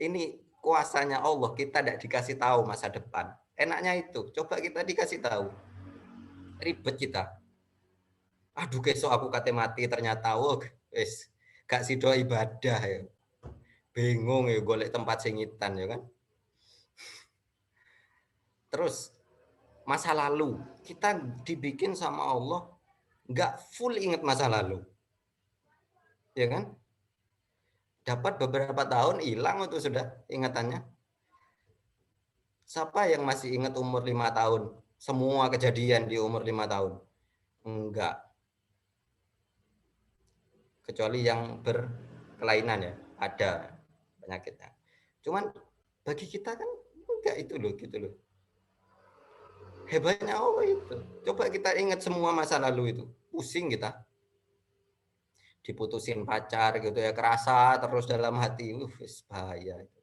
ini kuasanya Allah, kita tidak dikasih tahu masa depan. Enaknya itu, coba kita dikasih tahu. Ribet kita. Aduh, besok aku kate mati ternyata wis gak sido ibadah ya. Bingung ya golek tempat singitan ya kan. Terus masa lalu, kita dibikin sama Allah nggak full ingat masa lalu. Ya kan? Dapat beberapa tahun hilang itu sudah ingatannya. Siapa yang masih ingat umur 5 tahun? Semua kejadian di umur 5 tahun? Enggak. Kecuali yang berkelainan ya, ada penyakitnya. Cuman bagi kita kan enggak itu loh, gitu loh. Hebatnya Allah itu. Coba kita ingat semua masa lalu itu. Pusing kita. Diputusin pacar gitu ya, kerasa terus dalam hati. Bahaya itu.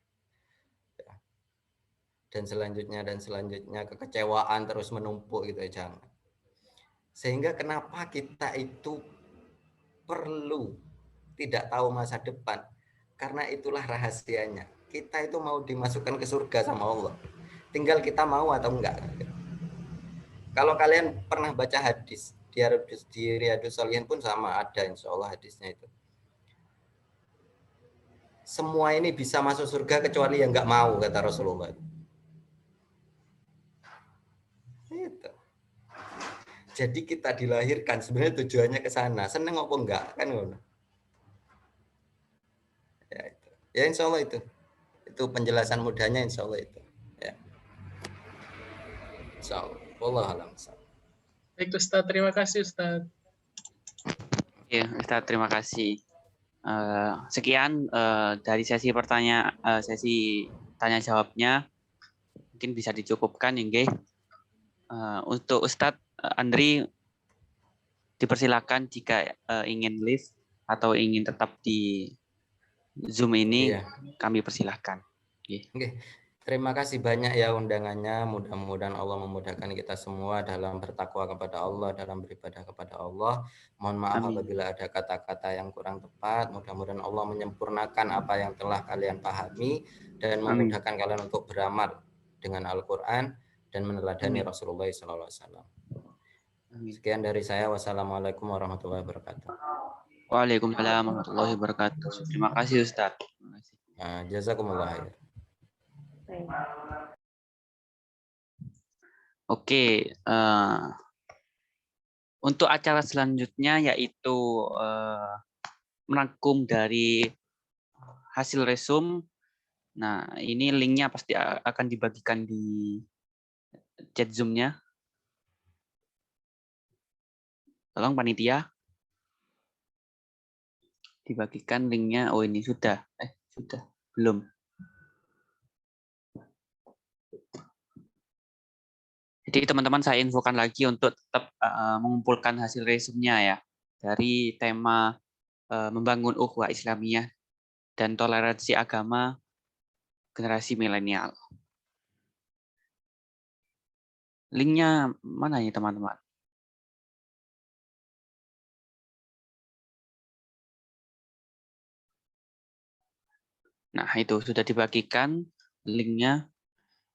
Dan selanjutnya kekecewaan terus menumpuk gitu ya, jangan. Sehingga kenapa kita itu perlu tidak tahu masa depan, karena itulah rahasianya. Kita itu mau dimasukkan ke surga sama Allah, tinggal kita mau atau enggak. Kalau kalian pernah baca hadis di Riyadhus Shalihin pun sama, ada insya Allah hadisnya itu. Semua ini bisa masuk surga kecuali yang enggak mau, kata Rasulullah. Itu. Jadi kita dilahirkan sebenarnya tujuannya ke sana. Seneng apa enggak kan ngono. Ya itu. Ya insya Allah itu. Itu penjelasan mudahnya insya Allah itu. Ya. Insya Allah. Wallahualam. Baik Ustadz, terima kasih Ustadz. Ya, Ustadz, terima kasih. Sekian dari sesi sesi tanya jawabnya. Mungkin bisa dicukupkan, ya. Untuk Ustadz Andri, dipersilakan jika ingin live atau ingin tetap di Zoom ini, Iya. kami persilahkan. Oke. Terima kasih banyak ya undangannya. Mudah-mudahan Allah memudahkan kita semua dalam bertakwa kepada Allah, dalam beribadah kepada Allah. Mohon maaf Amin. apabila ada kata-kata yang kurang tepat. Mudah-mudahan Allah menyempurnakan apa yang telah kalian pahami dan memudahkan kalian untuk beramal dengan Al-Quran dan meneladani Rasulullah SAW. Sekian dari saya. Wassalamualaikum warahmatullahi wabarakatuh. Waalaikumsalam warahmatullahi wabarakatuh. Terima kasih Ustaz. Jazakumullah khair. Oke, untuk acara selanjutnya yaitu merangkum dari hasil resum. Nah, ini linknya pasti akan dibagikan di chat Zoom-nya. Tolong panitia dibagikan linknya. Oh, ini sudah. Sudah. Belum. Jadi teman-teman saya infokan lagi untuk tetap mengumpulkan hasil resumnya ya dari tema membangun ukhuwah Islamiyah dan toleransi agama generasi milenial. Linknya mana ya teman-teman? Nah itu sudah dibagikan linknya.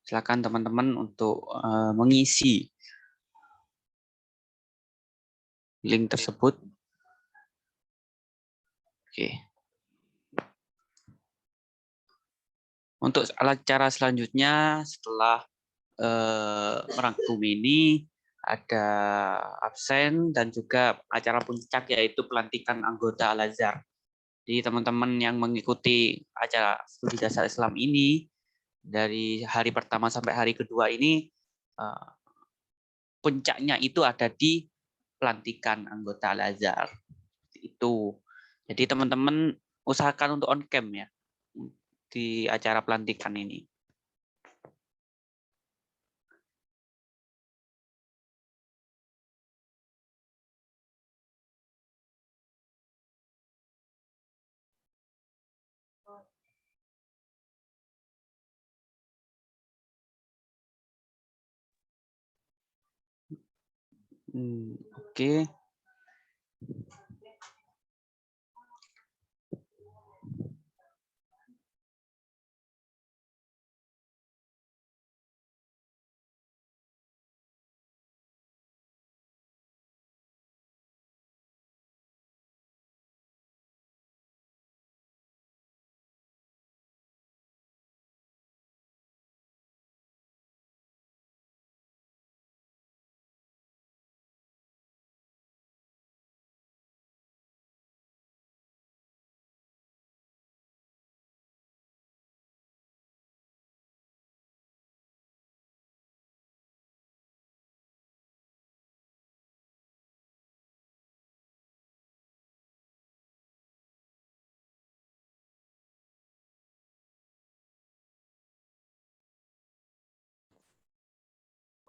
Silakan teman-teman untuk mengisi link tersebut. Oke. Untuk acara selanjutnya setelah merangkum ini ada absen dan juga acara puncak yaitu pelantikan anggota Al-Azhar. Jadi teman-teman yang mengikuti acara studi dasar Islam ini dari hari pertama sampai hari kedua ini puncaknya itu ada di pelantikan anggota Al-Azhar. Itu. Jadi teman-teman usahakan untuk on cam ya di acara pelantikan ini. Oke.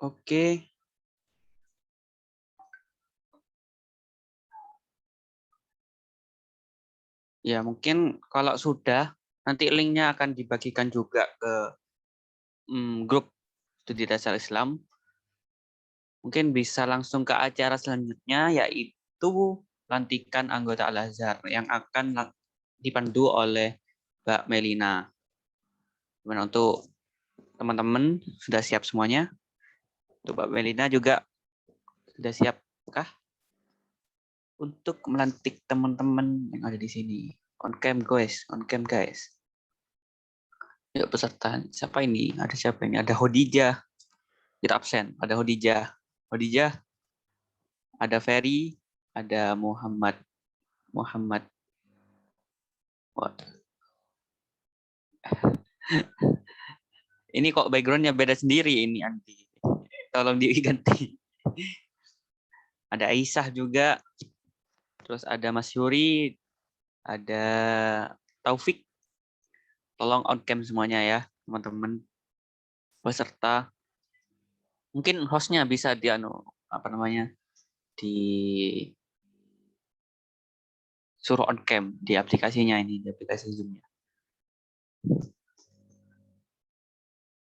Oke. Ya, mungkin kalau sudah, nanti linknya akan dibagikan juga ke grup studi dasar Islam. Mungkin bisa langsung ke acara selanjutnya, yaitu pelantikan anggota Al-Azhar yang akan dipandu oleh Mbak Melina. Gimana untuk teman-teman, sudah siap semuanya? Untuk Mbak Melina juga sudah siapkah untuk melantik teman-teman yang ada di sini? On cam guys, on cam guys. Yuk peserta, siapa ini? Ada siapa ini? Ada Hodijah. Kita absen. Ada Hodijah. Hodijah. Ada Ferry. Ada Muhammad. Ini kok backgroundnya beda sendiri ini Anti. Tolong diganti. Ada Aisyah juga. Terus ada Mas Yuri. Ada Taufik. Tolong on cam semuanya ya, teman-teman peserta. Mungkin hostnya bisa di suruh on cam di aplikasinya ini, di aplikasi Zoom-nya.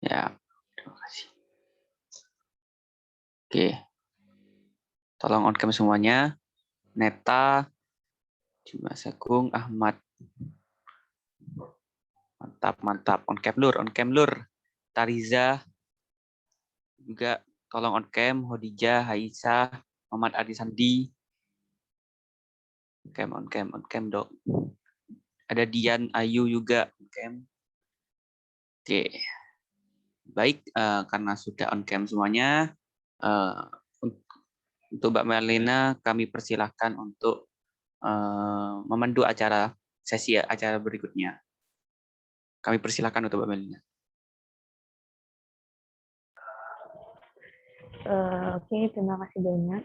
Ya, terima kasih. Oke. Tolong on cam semuanya. Neta, Dimas Agung, Ahmad. Mantap. On cam lur. Tariza juga tolong on cam. Hodijah, Haisa, Muhammad Adi Sandi. On cam dok. Ada Dian Ayu juga on cam. Oke. Baik, karena sudah on cam semuanya, untuk Mbak Melina kami persilahkan untuk memandu sesi acara berikutnya. Kami persilahkan untuk Mbak Melina. Oke, terima kasih banyak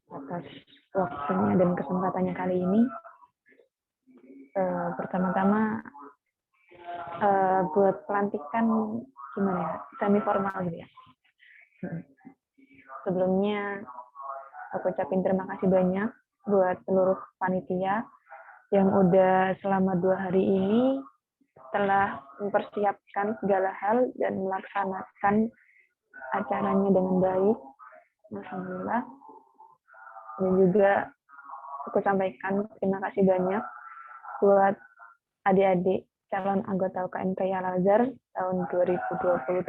atas waktunya dan kesempatannya kali ini. Pertama-tama buat pelantikan gimana ya, semi formal gitu ya. Sebelumnya aku ucapin terima kasih banyak buat seluruh panitia yang udah selama 2 hari ini telah mempersiapkan segala hal dan melaksanakan acaranya dengan baik. Alhamdulillah. Dan juga aku sampaikan terima kasih banyak buat adik-adik calon anggota UKMKI Al-Azhar tahun 2020-2021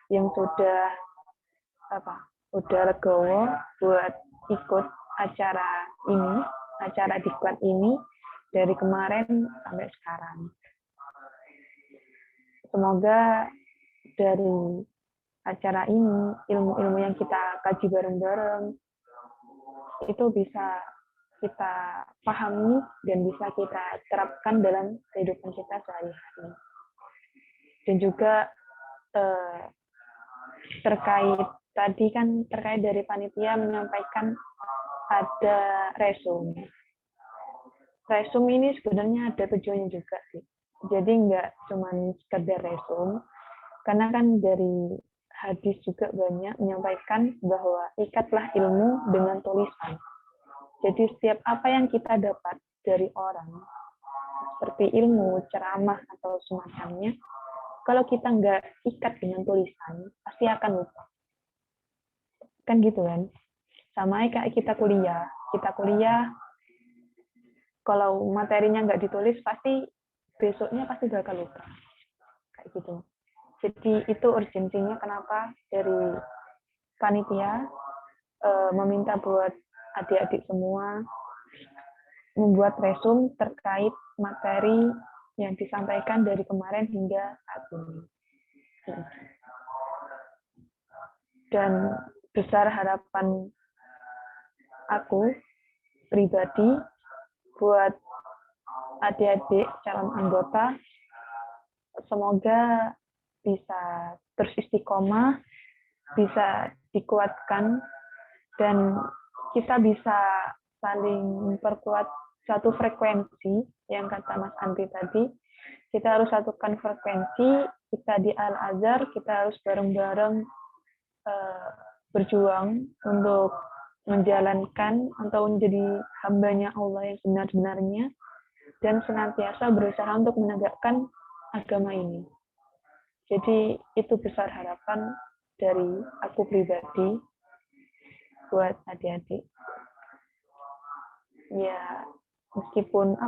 yang udah legowo buat ikut acara ini, acara diklat ini dari kemarin sampai sekarang. Semoga dari acara ini, ilmu-ilmu yang kita kaji bareng-bareng itu bisa kita pahami dan bisa kita terapkan dalam kehidupan kita sehari-hari. Dan juga terkait dari panitia menyampaikan ada resume. Resume ini sebenarnya ada tujuannya juga sih. Jadi nggak cuma sekedar resume, karena kan dari hadis juga banyak menyampaikan bahwa ikatlah ilmu dengan tulisan. Jadi setiap apa yang kita dapat dari orang, seperti ilmu, ceramah, atau semacamnya, kalau kita nggak ikat dengan tulisan, pasti akan lupa. Kan gitu kan. Sama kayak kita kuliah. Kita kuliah, kalau materinya nggak ditulis, pasti besoknya pasti bakal lupa. Kayak gitu. Jadi itu urgensinya kenapa dari panitia meminta buat adik-adik semua membuat resume terkait materi yang disampaikan dari kemarin hingga saat ini. Dan besar harapan aku pribadi buat adik-adik calon anggota, semoga bisa terus istiqomah, bisa dikuatkan, dan kita bisa saling memperkuat satu frekuensi yang kata Mas Andri tadi. Kita harus satukan frekuensi, kita di Al-Azhar, kita harus bareng-bareng berjuang untuk menjalankan atau menjadi hambanya Allah yang sebenar-benarnya, dan senantiasa berusaha untuk menegakkan agama ini. Jadi itu besar harapan dari aku pribadi buat adik-adik. Ya, meskipun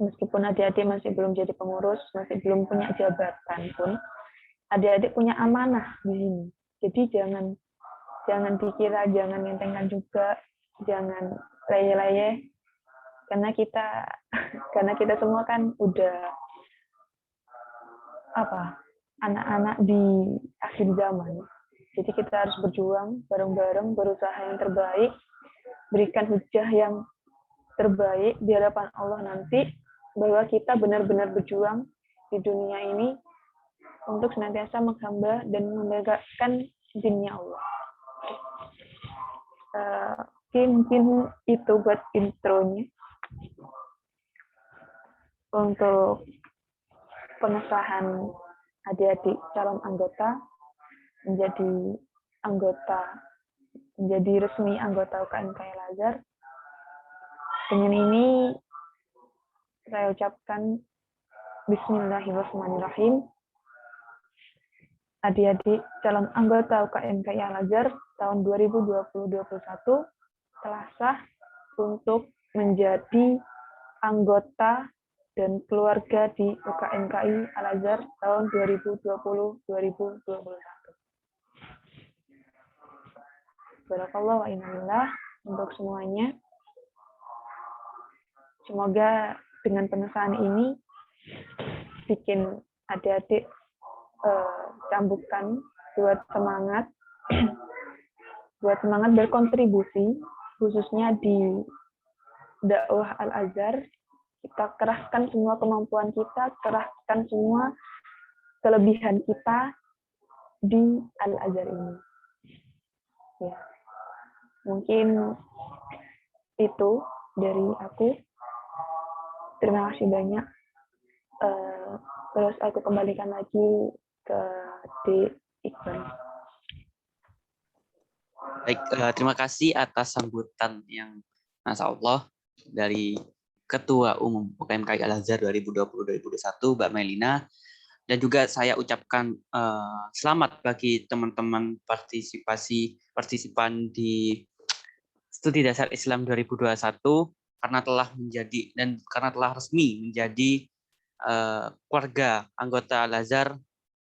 meskipun adik-adik masih belum jadi pengurus, masih belum punya jabatan pun, adik-adik punya amanah di sini. Jadi jangan dikira, jangan entengkan juga, jangan leye-leye, karena kita semua kan udah anak-anak di akhir zaman. Jadi kita harus berjuang bareng-bareng, berusaha yang terbaik, berikan hujah yang terbaik di hadapan Allah nanti, bahwa kita benar-benar berjuang di dunia ini untuk senantiasa menghamba dan menegakkan dinnya Allah. Oke, mungkin itu buat intronya. Untuk pengesahan adik-adik calon anggota menjadi resmi anggota UKM Al-Azhar. Dengan ini saya ucapkan Bismillahirrahmanirrahim. Adik-adik calon anggota UKM Al-Azhar tahun 2020-2021 telah sah untuk menjadi anggota dan keluarga di UKMKI Al-Azhar tahun 2020-2021. Barakallah wa innalillah untuk semuanya. Semoga dengan pengesahan ini bikin adik-adik cambukan buat semangat berkontribusi, khususnya di dakwah Al-Azhar. Kita kerahkan semua kemampuan kita, kerahkan semua kelebihan kita di Al-Azhar ini. Ya. Mungkin itu dari aku. Terima kasih banyak. Terus aku kembalikan lagi ke Iqbal. Baik, terima kasih atas sambutan yang Masya Allah dari Ketua Umum UKMKI Al-Azhar 2020-2021, Mbak Melina. Dan juga saya ucapkan selamat bagi teman-teman partisipan di Studi Dasar Islam 2021 karena telah resmi menjadi keluarga anggota Al-Azhar.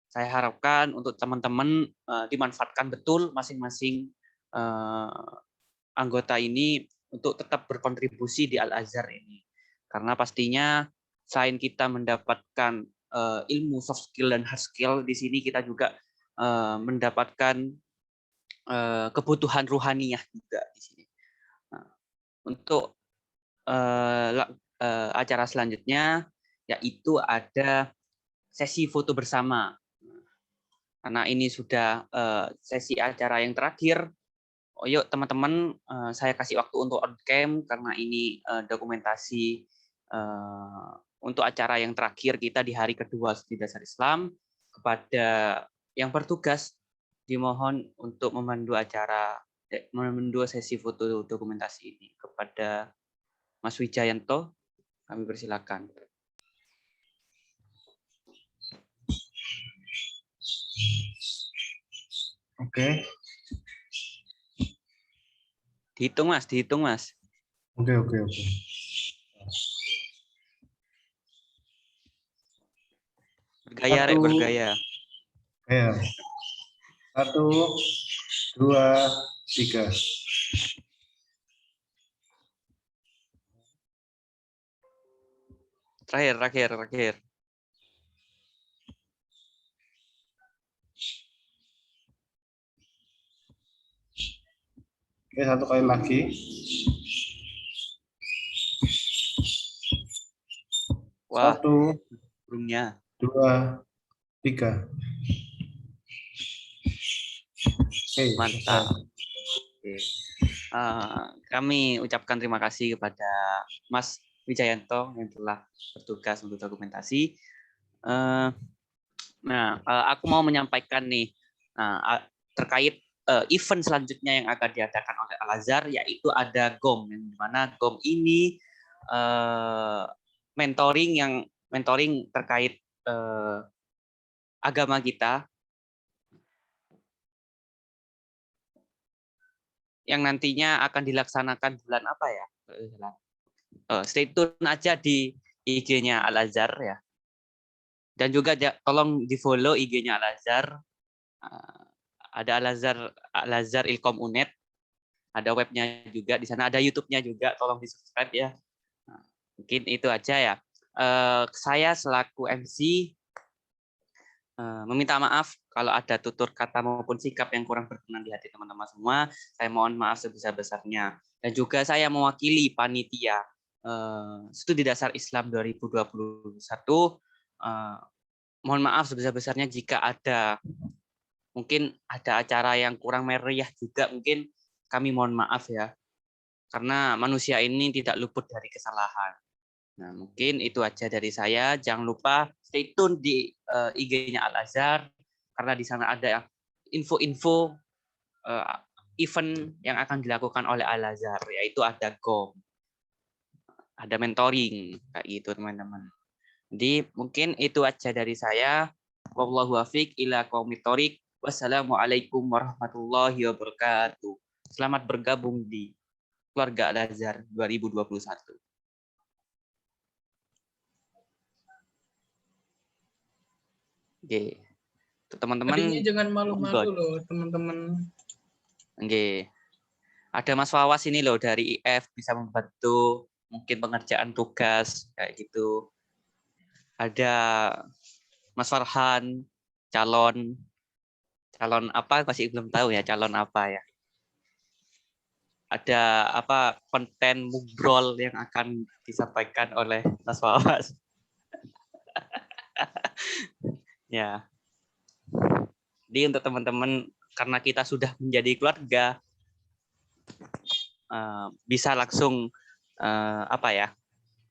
Saya harapkan untuk teman-teman dimanfaatkan betul masing-masing anggota ini untuk tetap berkontribusi di Al-Azhar ini. Karena pastinya selain kita mendapatkan ilmu soft skill dan hard skill, di sini kita juga mendapatkan kebutuhan ruhaniyah juga di sini. Nah, untuk acara selanjutnya yaitu ada sesi foto bersama. Karena ini sudah sesi acara yang terakhir. Oh, yuk teman-teman, saya kasih waktu untuk on cam karena ini dokumentasi untuk acara yang terakhir kita di hari kedua Studi Dasar Islam. Kepada yang bertugas dimohon untuk memandu sesi foto dokumentasi ini. Kepada Mas Wijayanto, kami persilakan. Oke. Dihitung Mas, dihitung Mas. Oke, oke, oke. Bergaya, Rek, Satu. bergaya. Ya. 1, 2, 3. Terakhir. Oke, satu kali lagi. Wah, 1, burungnya. 2, 3. Oke, Mantap. selesai. Oke. Kami ucapkan terima kasih kepada Mas Wijayanto yang telah bertugas untuk dokumentasi. Aku mau menyampaikan nih terkait event selanjutnya yang akan diadakan oleh Al-Azhar, yaitu ada GOM, yang dimana GOM ini mentoring terkait agama kita, yang nantinya akan dilaksanakan bulan apa ya? Stay tune aja di IG-nya Al-Azhar ya. Dan juga tolong di-follow IG-nya Al-Azhar. Ada Al-Azhar Ilkom Unet. Ada webnya juga di sana, ada YouTube-nya juga, tolong di-subscribe ya. Mungkin itu aja ya. Saya selaku MC meminta maaf kalau ada tutur kata maupun sikap yang kurang berkenan di hati teman-teman semua. Saya mohon maaf sebesar-besarnya. Dan juga saya mewakili panitia Studi Dasar Islam 2021. Mohon maaf sebesar-besarnya jika mungkin ada acara yang kurang meriah juga, mungkin kami mohon maaf ya. Karena manusia ini tidak luput dari kesalahan. Nah, mungkin itu aja dari saya. Jangan lupa stay tune di IG-nya Al-Azhar, karena di sana ada info-info event yang akan dilakukan oleh Al-Azhar, yaitu ada GOM, ada mentoring, kayak gitu teman-teman. Jadi mungkin itu aja dari saya. Wallahu a'lam ila qaumit thoriq. Wassalamualaikum warahmatullahi wabarakatuh. Selamat bergabung di keluarga Al-Azhar 2021. Oke. Teman-teman. Tadinya jangan malu-malu loh, teman-teman. Oke. Ada Mas Wawas ini loh dari IF, bisa membantu mungkin pengerjaan tugas kayak gitu. Ada Mas Farhan, calon apa masih belum tahu ya, calon apa ya. Ada konten mubrol yang akan disampaikan oleh Mas Wawas. Ya. Jadi untuk teman-teman, karena kita sudah menjadi keluarga, bisa langsung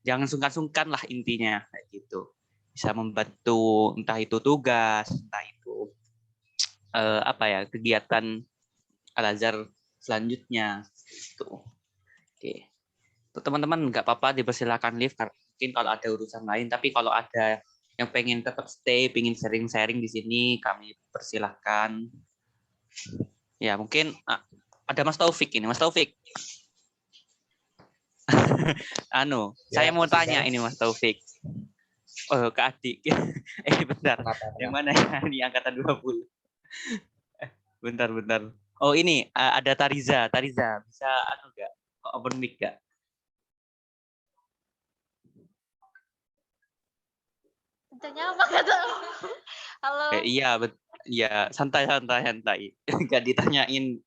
jangan sungkan-sungkan lah intinya kayak gitu. Bisa membantu entah itu tugas, entah itu kegiatan Al-Azhar selanjutnya. Tuh. Oke. Untuk teman-teman nggak apa-apa dipersilakan live, mungkin kalau ada urusan lain, tapi kalau ada yang pengen tetap stay, pengen sharing-sharing di sini, kami persilahkan. Ya, mungkin ada Mas Taufik ini. Mas Taufik. Saya mau tanya ini Mas Taufik. Oh, ke adik. Bentar. Yang mana ya? Ini angkatan 20. Bentar. Oh, ini ada Tariza. Tariza, bisa enggak? Open mic enggak? Tanya apa kata? Halo. Iya, santai. Enggak ditanyain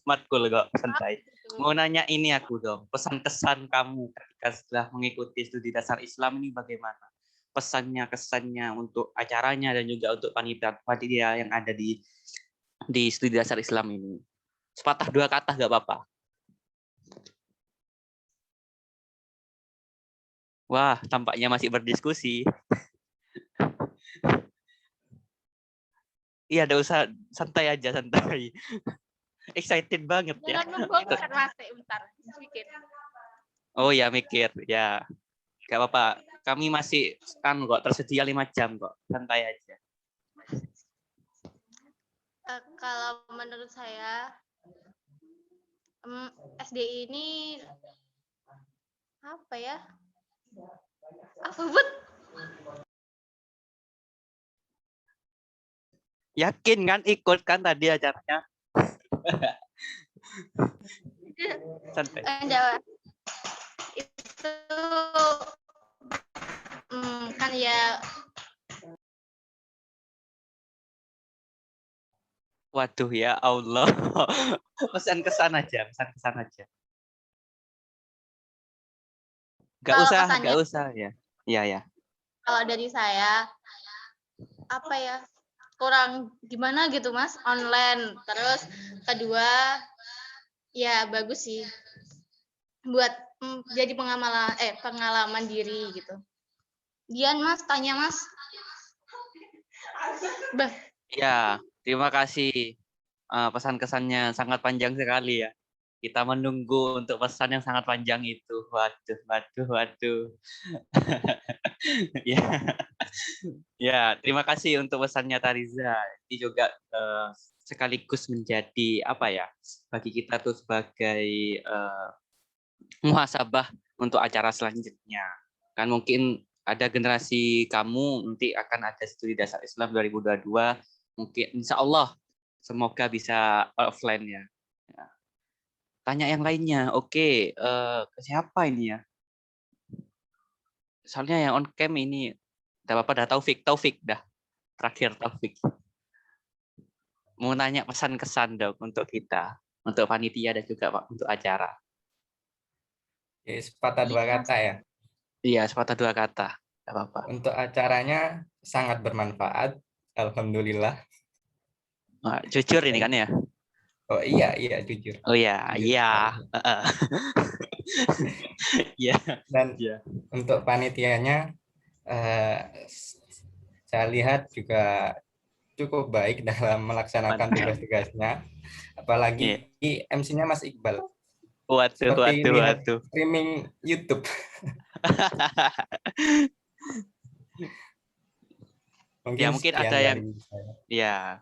smart cool kok, santai. Mau nanya ini aku dong, pesan-kesan kamu ketika setelah mengikuti studi dasar Islam ini bagaimana? Pesannya, kesannya untuk acaranya dan juga untuk panitia yang ada di studi dasar Islam ini. Sepatah dua kata enggak apa-apa. Wah, tampaknya masih berdiskusi. Iya, ada usah, santai aja, santai. Excited banget ya. Jangan nunggu aku bentar. Mikir. Oh ya, mikir. Ya. Gak apa-apa. Kami masih kok tersedia 5 jam kok. Santai aja. Kalau menurut saya SDI ini apa ya? Apa Bud? Yakin kan ikut kan tadi acaranya? Santai. Jawa. Itu kan ya. Waduh ya Allah. Pesan kesan aja. Gak Kalau usah kesannya- ya. Iya ya. Kalau dari saya apa ya? Kurang gimana gitu Mas, online. Terus kedua ya bagus sih buat jadi pengalaman diri gitu. Dian Mas, tanya Mas. Ya, terima kasih. Pesan kesannya sangat panjang sekali ya. Kita menunggu untuk pesan yang sangat panjang itu. Waduh. Ya. Ya, terima kasih untuk pesannya Tariza. Ini juga sekaligus menjadi apa ya? Bagi kita tuh sebagai muhasabah untuk acara selanjutnya. Kan mungkin ada generasi kamu nanti akan ada studi dasar Islam 2022. Mungkin insya Allah semoga bisa offline ya. Tanya yang lainnya. Oke, ke siapa ini ya? Soalnya yang on cam ini tidak apa-apa dah Taufik dah. Terakhir Taufik. Mau nanya pesan kesan dong untuk kita, untuk panitia dan juga Pak untuk acara. Sepatah dua kata ya. Iya, sepatah dua kata. Tidak apa-apa. Untuk acaranya sangat bermanfaat. Alhamdulillah. Wah, jujur ini kan ya? Oh iya jujur. Oh iya. Iya. Dan untuk panitianya saya lihat juga cukup baik dalam melaksanakan tugas-tugasnya. Apalagi MC-nya Mas Iqbal. Waduh. Streaming YouTube. Mungkin ada yang ya.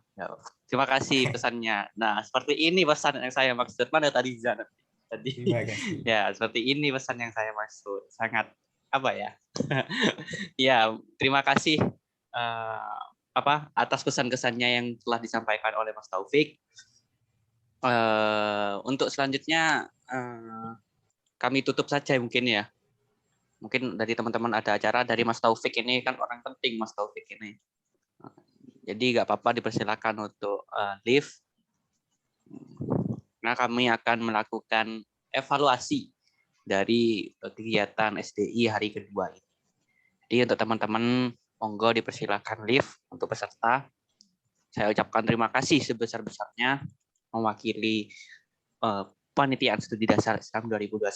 Terima kasih pesannya. Nah, seperti ini pesan yang saya maksud. Mana tadi Zan? Tadi. Ya, seperti ini pesan yang saya maksud. Sangat apa ya? Ya, terima kasih atas pesan-kesannya yang telah disampaikan oleh Mas Taufik. Untuk selanjutnya kami tutup saja mungkin ya. Mungkin dari teman-teman ada acara dari Mas Taufik ini kan orang penting Mas Taufik ini. Jadi nggak apa-apa dipersilakan untuk live. Nah, kami akan melakukan evaluasi dari kegiatan SDI hari kedua ini. Jadi untuk teman-teman monggo dipersilakan live untuk peserta. Saya ucapkan terima kasih sebesar-besarnya mewakili Panitiaan Studi Dasar Islam 2021.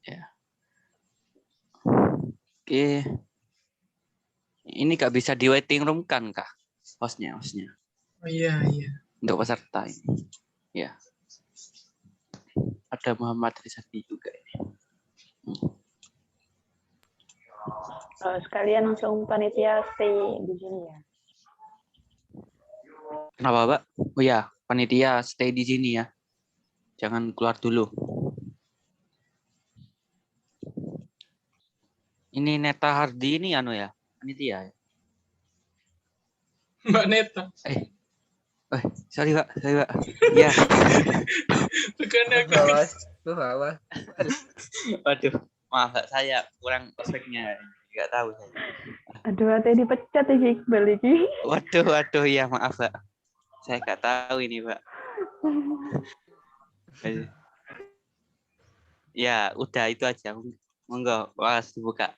Ya. Oke. Ini nggak bisa di waiting room kan kah? Hostnya. Oh iya. Untuk peserta ini. Ya. Ada Muhammad Rizadi juga ini. Sekalian langsung panitia stay di sini ya. Kenapa, Pak? Oh ya, panitia stay di sini ya. Jangan keluar dulu. Ini Neta Hardi ini ya, panitia. Mbak Neta. Sorry Pak. Iya. Bukan aku. Waduh, maaf Pak, saya kurang prospeknya. Enggak tahu saya. Aduh, ate dipecat ya Iqbal iki. Waduh, ya maaf Pak. Saya nggak tahu ini Pak. Ya, udah itu aja. Monggo, dibuka.